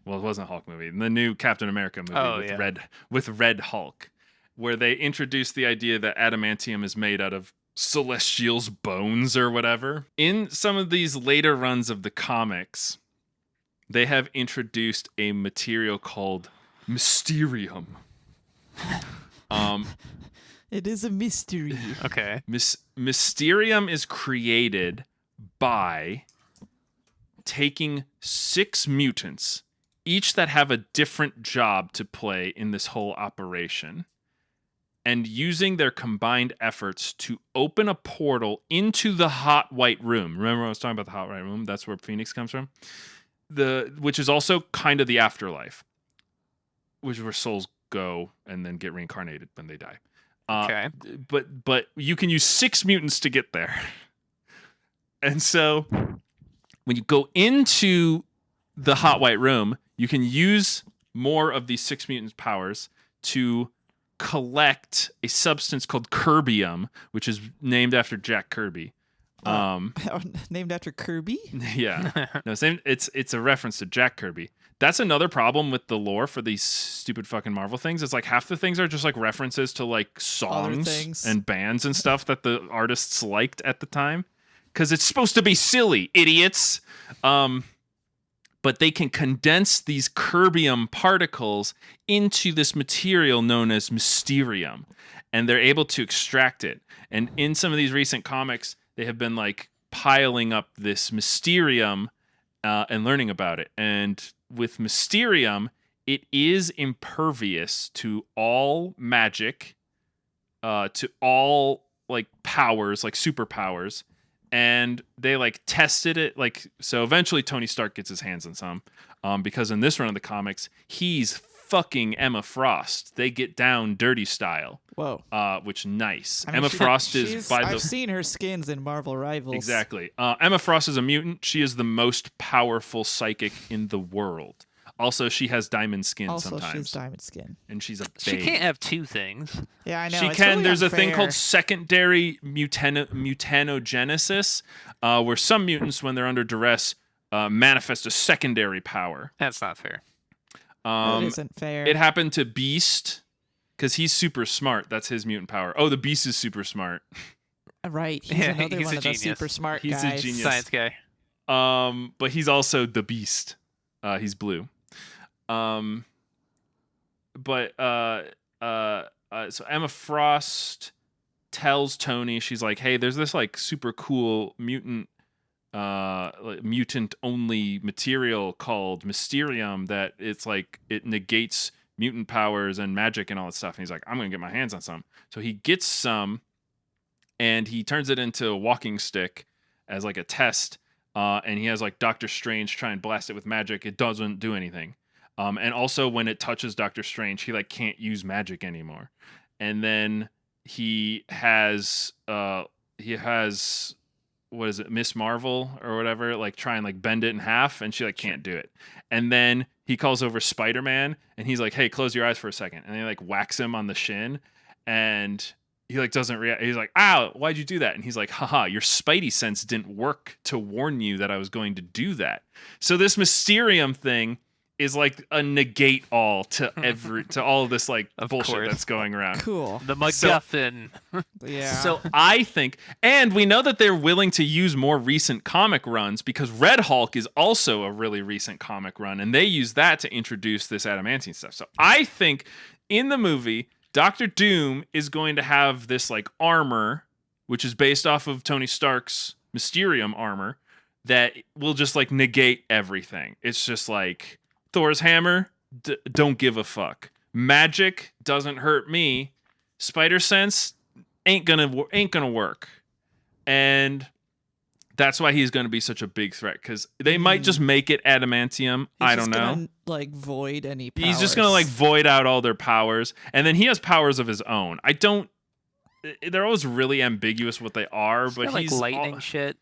Well, it wasn't a Hulk movie. In the new Captain America movie with Red Hulk, where they introduced the idea that adamantium is made out of Celestial's bones or whatever. In some of these later runs of the comics, they have introduced a material called Mysterium. It is a mystery. Okay. Mysterium is created by taking 6 mutants, each that have a different job to play in this whole operation, and using their combined efforts to open a portal into the hot white room. Remember I was talking about the hot white room? That's where Phoenix comes from. Which is also kind of the afterlife, which is where souls go and then get reincarnated when they die. Okay. But you can use 6 mutants to get there. And so when you go into the hot white room, you can use more of these 6 mutants' powers to collect a substance called Kirbium, which is named after Jack Kirby. Named after Kirby? Yeah. No, it's a reference to Jack Kirby. That's another problem with the lore for these stupid fucking Marvel things. It's like half the things are just like references to like songs and bands and stuff that the artists liked at the time. Because it's supposed to be silly, idiots. But they can condense these Kirbium particles into this material known as Mysterium. And they're able to extract it. And in some of these recent comics, they have been like piling up this Mysterium and learning about it. And with Mysterium, it is impervious to all magic, to all like powers, like superpowers. And they like tested it, like, so eventually Tony Stark gets his hands on some, because in this run of the comics, he's fucking Emma Frost. They get down dirty style. Whoa. Which nice. I mean, Emma Frost is by the I've seen her skins in Marvel Rivals. exactly. Emma Frost is a mutant. She is the most powerful psychic in the world. Also, she has diamond skin sometimes. She's diamond skin. And she's a babe. She can't have 2 things. Yeah, I know. She it's can. really There's unfair. a thing called secondary mutanogenesis, where some mutants, when they're under duress, manifest a secondary power. That's not fair. That isn't fair. It happened to Beast, because he's super smart. That's his mutant power. Oh, the Beast is super smart. Right. He's Yeah, another he's one a of those genius. super smart He's a guys. genius. Science guy. But he's also the Beast. He's blue. So Emma Frost tells Tony, she's like, hey, there's this like super cool mutant only material called Mysterium that it's like it negates mutant powers and magic and all that stuff. And he's like, I'm gonna get my hands on some. So he gets some and he turns it into a walking stick as like a test. And he has like Doctor Strange try and blast it with magic. It doesn't do anything. And also when it touches Doctor Strange, he like can't use magic anymore. And then he has he has, what is it, Miss Marvel or whatever, like try and like bend it in half, and she like can't do it. And then he calls over Spider-Man, and he's like, "Hey, close your eyes for a second." And they like whacks him on the shin, and he like doesn't react. He's like, "Ow, why'd you do that?" And he's like, "Haha, your Spidey sense didn't work to warn you that I was going to do that." So this Mysterium thing is like a negate all to all of this like Of bullshit course. that's going around. Cool. The MacGuffin. Yeah. So I think, and we know that they're willing to use more recent comic runs because Red Hulk is also a really recent comic run, and they use that to introduce this adamantine stuff. So I think in the movie, Doctor Doom is going to have this like armor, which is based off of Tony Stark's Mysterium armor, that will just like negate everything. It's just like Thor's hammer, don't give a fuck. Magic doesn't hurt me. Spider sense ain't gonna work, and that's why he's gonna be such a big threat. Because they might just make it adamantium. I don't know. Gonna, like void any powers. He's just gonna like void out all their powers, and then he has powers of his own. I don't. They're always really ambiguous what they are, but like he's lightning shit.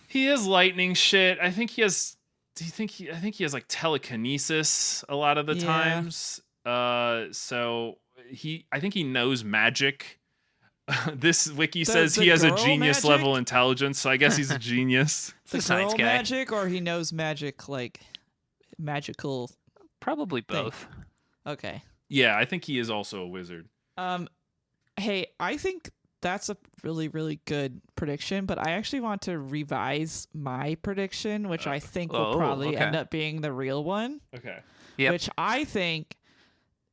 He has lightning shit. I think he has. I think he has like telekinesis a lot of the times. So I think he knows magic. This wiki says he has a genius level intelligence, so I guess he's a genius. The science girl guy. magic, or he knows magic like magical. Probably both. Okay. Yeah, I think he is also a wizard. Hey, I think that's a really, really good prediction, but I actually want to revise my prediction, which I think will probably end up being the real one. Okay. Yep. Which I think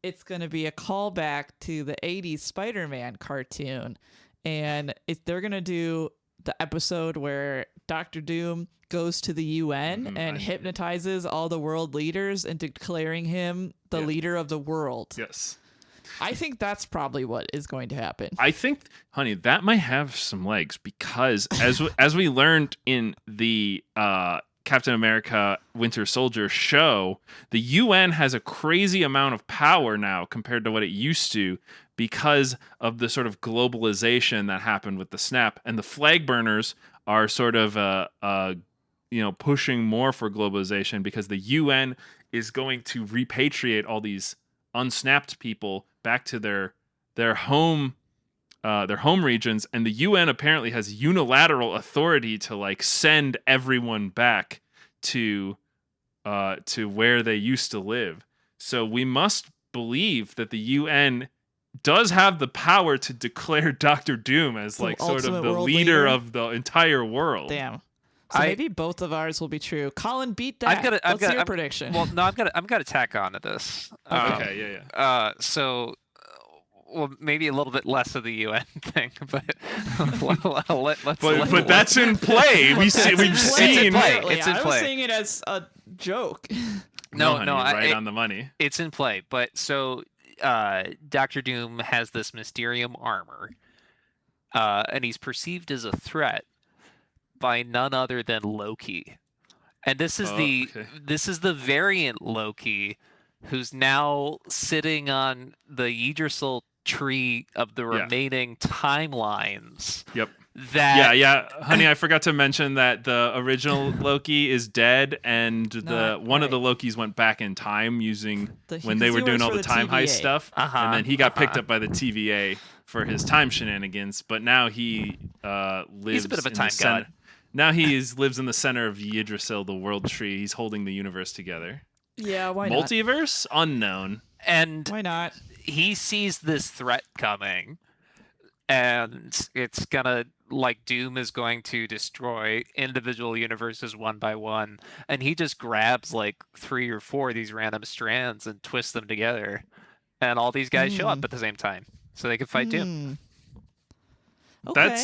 it's going to be a callback to the 80s Spider-Man cartoon. And they're going to do the episode where Dr. Doom goes to the UN and hypnotizes all the world leaders into declaring him the leader of the world. Yes. I think that's probably what is going to happen. I think, honey, that might have some legs because as we learned in the Captain America Winter Soldier show, the UN has a crazy amount of power now compared to what it used to because of the sort of globalization that happened with the snap, and the flag burners are sort of pushing more for globalization because the UN is going to repatriate all these unsnapped people back to their home regions, and the UN apparently has unilateral authority to like send everyone back to where they used to live. So we must believe that the UN does have the power to declare Doctor Doom as like sort of the leader of the entire world. Damn. So maybe both of ours will be true. Colin, beat that. What's your prediction? Well, no, I'm gonna tack on to this. Okay, yeah. So, well, maybe a little bit less of the UN thing, but but that's in play. We've seen. It's in play. I was saying it as a joke. No, right on the money. It's in play, but so Doctor Doom has this Mysterium armor, and he's perceived as a threat by none other than Loki. And this is this is the variant Loki who's now sitting on the Yggdrasil tree of the remaining timelines. Yep. That honey, I forgot to mention that the original Loki is dead, and one of the Lokis went back in time using when they were doing all the time heist stuff, and then he got picked up by the TVA for his time shenanigans. But now he lives. He's a bit of a time god. Now he lives in the center of Yggdrasil, the world tree. He's holding the universe together. Yeah, why not? Multiverse? Unknown. And why not? He sees this threat coming, and it's gonna, like, Doom is going to destroy individual universes one by one, and he just grabs like 3 or 4 of these random strands and twists them together, and all these guys show up at the same time, so they can fight Doom. Okay.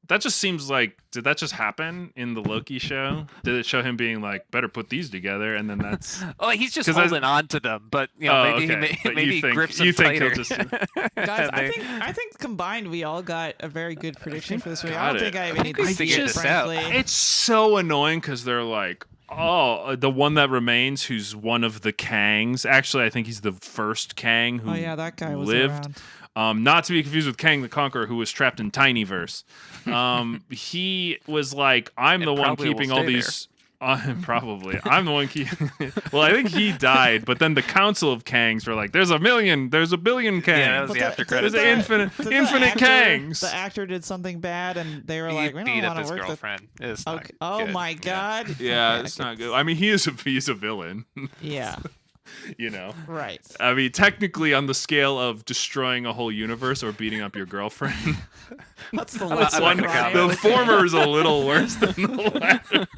That just seems like, did that just happen in the Loki show? Did it show him being like, better put these together, and then that's... Oh, he's just holding on to them, but maybe he grips them tighter. Guys, I think combined we all got a very good prediction for this movie. I don't think I have anything to say, frankly. It's so annoying because they're like, oh, the one that remains, who's one of the Kangs. Actually, I think he's the first Kang who that guy was lived. around. Not to be confused with Kang the Conqueror, who was trapped in Tinyverse. He was like, I'm the one keeping all these. Probably. I'm the one keeping. Well, I think he died, but then the Council of Kangs were like, there's a billion Kangs. Yeah, that was the after credits. There's infinite Kangs. The actor did something bad, and they were He like, we beat don't up want his to work with. girlfriend. It's not Okay. Oh good. my god. Yeah, it's not good. I mean, he's a villain. Yeah. You know. Right. I mean, technically, on the scale of destroying a whole universe or beating up your girlfriend, That's the I'm last not one. gonna Ryan. comment. the former is a little worse than the latter.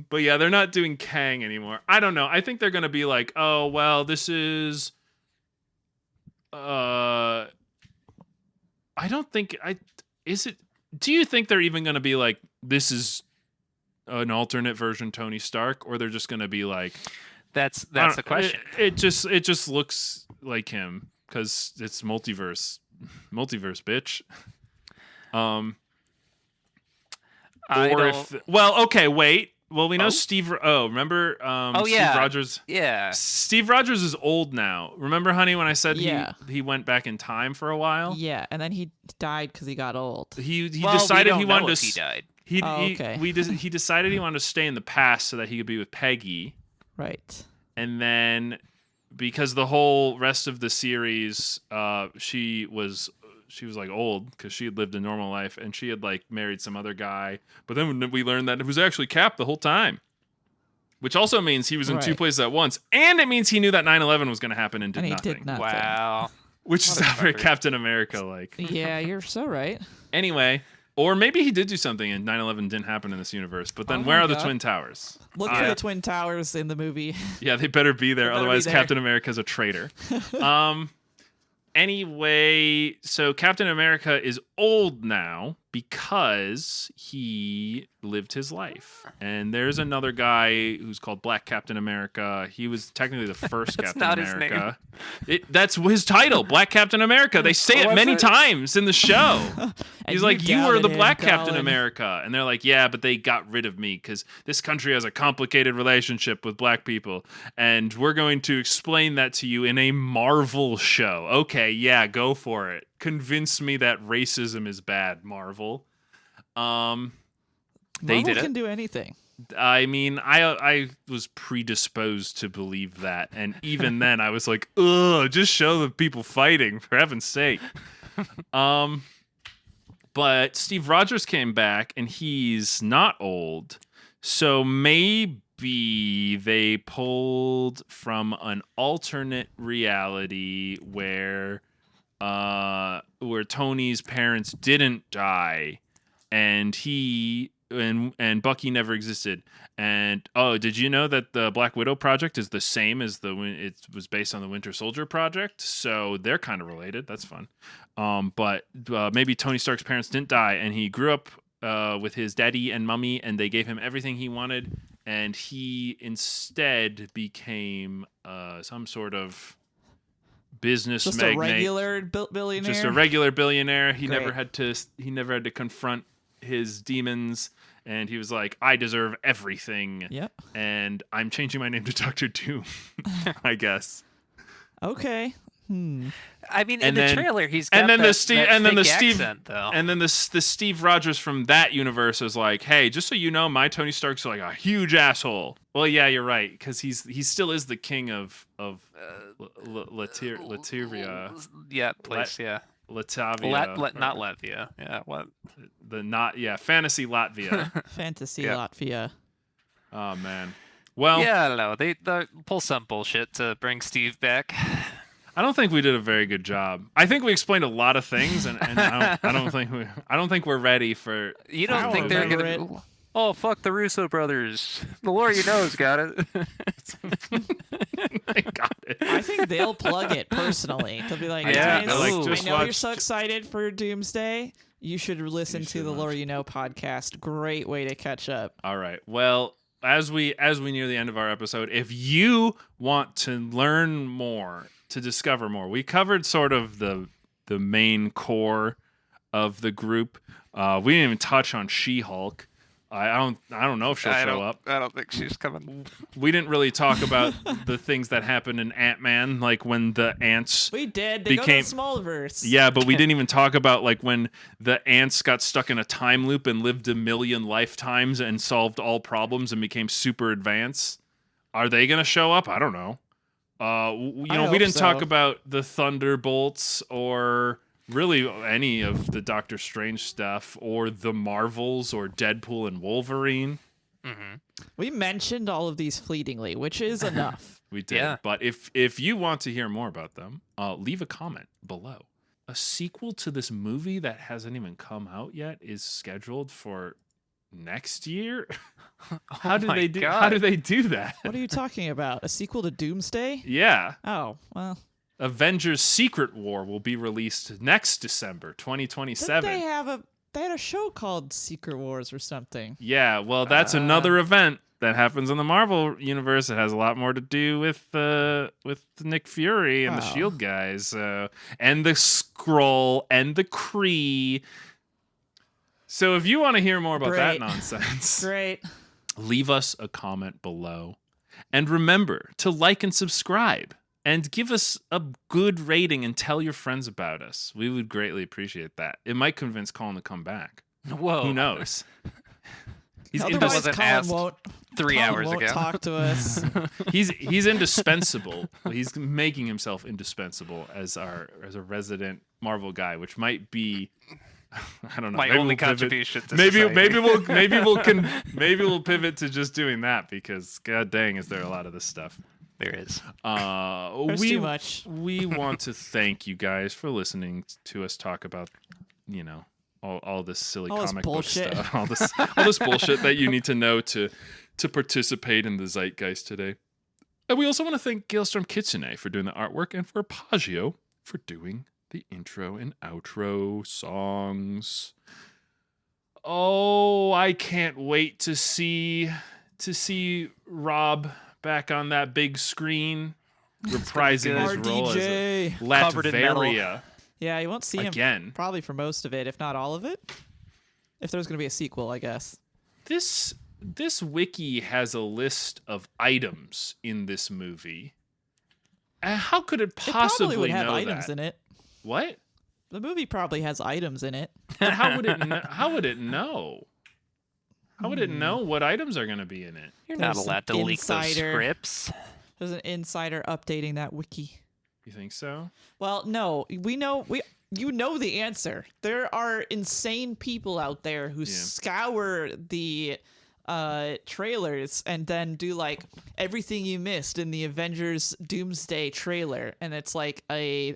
But yeah, they're not doing Kang anymore. I don't know. I think they're gonna be like, oh well, this is. I don't think is it. Do you think they're even gonna be like, this is an alternate version Tony Stark, or they're just gonna be like, That's the question. It just looks like him because it's multiverse, bitch. Okay, wait. Well, we know Steve. Oh, remember? Steve Rogers. Yeah. Steve Rogers is old now. Remember, honey, when I said he went back in time for a while? Yeah, and then he died because he got old. He decided he wanted to. He died. Okay. He decided he wanted to stay in the past so that he could be with Peggy. Right. And then, because the whole rest of the series, she was like old because she had lived a normal life and she had like married some other guy. But then we learned that it was actually Cap the whole time, which also means he was in two places at once, and it means he knew that 9/11 was going to happen and did nothing. He did nothing. Wow. Which is not very Captain America like. Yeah, you're so right. Anyway. Or maybe he did do something and 9/11 didn't happen in this universe. But then where are the Twin Towers? Look for the Twin Towers in the movie. Yeah, they better be there. Otherwise, Captain America's a traitor. Anyway, so Captain America is old now because he lived his life. And there's another guy who's called Black Captain America. He was technically the first Captain America. That's his title, Black Captain America. They say it many times in the show. He's like, you were the Black Captain America. And they're like, yeah, but they got rid of me because this country has a complicated relationship with black people. And we're going to explain that to you in a Marvel show. Okay, yeah, go for it. Convince me that racism is bad, Marvel. Marvel can do anything. I mean, I was predisposed to believe that, and even then, I was like, "Ugh, just show the people fighting, for heaven's sake." But Steve Rogers came back, and he's not old, so maybe they pulled from an alternate reality where Tony's parents didn't die, and he and Bucky never existed. And did you know that the Black Widow project is the same as it was based on the Winter Soldier project? So they're kind of related. That's fun. But maybe Tony Stark's parents didn't die, and he grew up with his daddy and mummy, and they gave him everything he wanted, and he instead became some sort of business magnate. A regular billionaire. Just a regular billionaire. He never had to confront his demons, and he was like, I deserve everything. Yep. And I'm changing my name to Dr. Doom, I guess. Okay. I mean, in the trailer, he's got the Steve Rogers from that universe is like, hey, just so you know, my Tony Stark's like a huge asshole. Well, yeah, you're right, because he still is the king of Latveria. Yeah, place, yeah. Latavia. Not Latvia. Yeah, what? Fantasy Latvia. Fantasy Latvia. Oh, man. Well, yeah, I don't know. They pull some bullshit to bring Steve back. I don't think we did a very good job. I think we explained a lot of things, and I don't think we're ready for. You don't think they're gonna? Oh, fuck the Russo brothers. The Lord you know's got it. They got it. I think they'll plug it personally. They'll be like, yeah, guys, like, I know you're so excited for Doomsday. You should listen to the Lore You Know podcast. Great way to catch up. All right. Well, as we near the end of our episode, if you want to learn more, to discover more, we covered sort of the main core of the group. We didn't even touch on She-Hulk. I don't know if she'll show up. I don't think she's coming. We didn't really talk about the things that happened in Ant-Man, like when the ants We did. They became go to the Smallverse. Yeah, but we didn't even talk about like when the ants got stuck in a time loop and lived 1,000,000 lifetimes and solved all problems and became super advanced. Are they gonna show up? I don't know. We didn't talk about the Thunderbolts or really any of the Doctor Strange stuff or the Marvels or Deadpool and Wolverine. Mm-hmm. We mentioned all of these fleetingly, which is enough. We did. Yeah. But if you want to hear more about them, leave a comment below. A sequel to this movie that hasn't even come out yet is scheduled for next year. How do they do that? What are you talking about? A sequel to Doomsday? Yeah. Oh, well. Avengers Secret War will be released next December 2027. Didn't they had a show called Secret Wars or something. Yeah, well, that's another event that happens in the Marvel universe. It has a lot more to do with Nick Fury and the Shield guys, and the Skrull and the Kree. So if you want to hear more about that nonsense, Great. leave us a comment below. And remember to like and subscribe and give us a good rating and tell your friends about us. We would greatly appreciate that. It might convince Colin to come back. Whoa. Who knows? He's Otherwise, wasn't Colin asked won't, 3 Colin hours won't ago. talk to us. he's indispensable. He's making himself indispensable as a resident Marvel guy, which might be I don't know. My maybe only we'll pivot. contribution to Maybe society. maybe we'll pivot to just doing that because god dang is there a lot of this stuff. There is. There's too much. We want to thank you guys for listening to us talk about, all this silly All this comic book bullshit. stuff, all this bullshit that you need to know to participate in the zeitgeist today. And we also want to thank Galestorm Kitsune for doing the artwork and for Paggio for doing the intro and outro songs. Oh, I can't wait to see Rob back on that big screen, reprising his role RDJ. as Covered in metal. Latveria Yeah, you won't see him again. probably for most of it, if not all of it. If there's going to be a sequel, I guess. This wiki has a list of items in this movie. How could it It probably possibly would have know items that? in it. What? The movie probably has items in it. But how would it? How would it know? How would it know what items are going to be in it? You're not There's allowed to an leak those insider. scripts. There's an insider updating that wiki. You think so? Well, no, you know the answer. There are insane people out there who scour the trailers and then do like everything you missed in the Avengers Doomsday trailer, and it's like a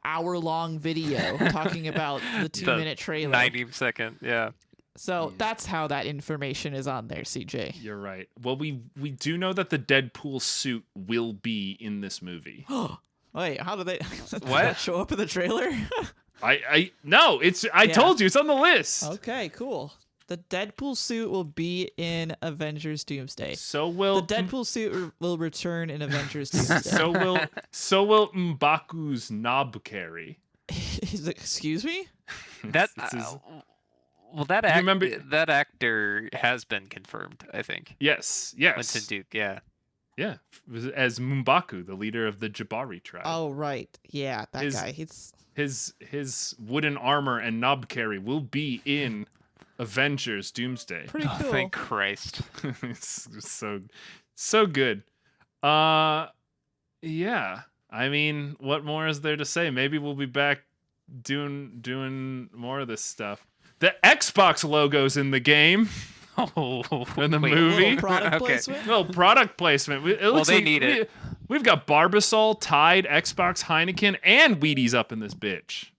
hour-long video talking about the 2-minute trailer. 90-second, yeah. So that's how that information is on there, CJ. You're right. Well, we do know that the Deadpool suit will be in this movie. Wait, how do they did What? that show up in the trailer? No, I told you it's on the list. Okay, cool. The Deadpool suit will be in Avengers Doomsday. So will The Deadpool suit will return in Avengers Doomsday. so will M'Baku's knob carry. Excuse me? That It's his- well, that remember- that actor has been confirmed, I think. Yes. Winston Duke, yeah. Yeah, as M'Baku, the leader of the Jabari tribe. Oh right, yeah, that His- guy. He's His wooden armor and knob carry will be in Avengers Doomsday. pretty Oh, cool. thank Christ. It's so good. Yeah. I mean, what more is there to say? Maybe we'll be back doing more of this stuff. The Xbox logo's in the game. Oh, In the wait, movie? Little product Okay. placement. Well, product placement. It looks they like need it. We've got Barbasol, Tide, Xbox, Heineken, and Wheaties up in this bitch.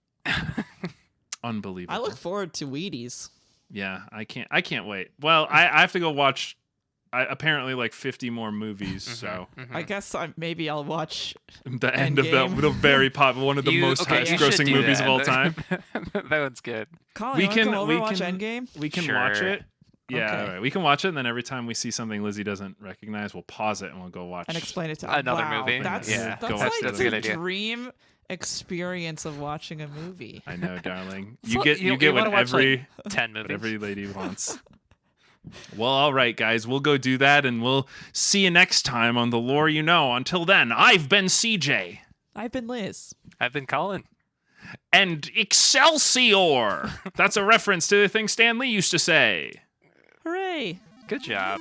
Unbelievable. I look forward to Wheaties. Yeah, I can't wait. Well, I have to go watch apparently like 50 more movies, so I guess maybe I'll watch. the end of Endgame. the very popular one of the most you should highest grossing do movies that. of all time. That one's good. Colin, We you wanna can- come over we and watch can- Endgame? We can Sure. watch it. Yeah, Okay. all right. We can watch it, and then every time we see something Lizzie doesn't recognize, we'll pause it and we'll go watch And explain it to Another wow, movie? That's, Yeah. that's Go like watch that's the a good idea. dream experience of watching a movie. I know, darling. So You get you what wanna watch, every 10 movies. what every lady wants. Well, all right, guys, we'll go do that, and we'll see you next time on The Lore You Know. Until then, I've been CJ. I've been Liz. I've been Colin. And Excelsior! That's a reference to the thing Stan Lee used to say. Hooray! Good job.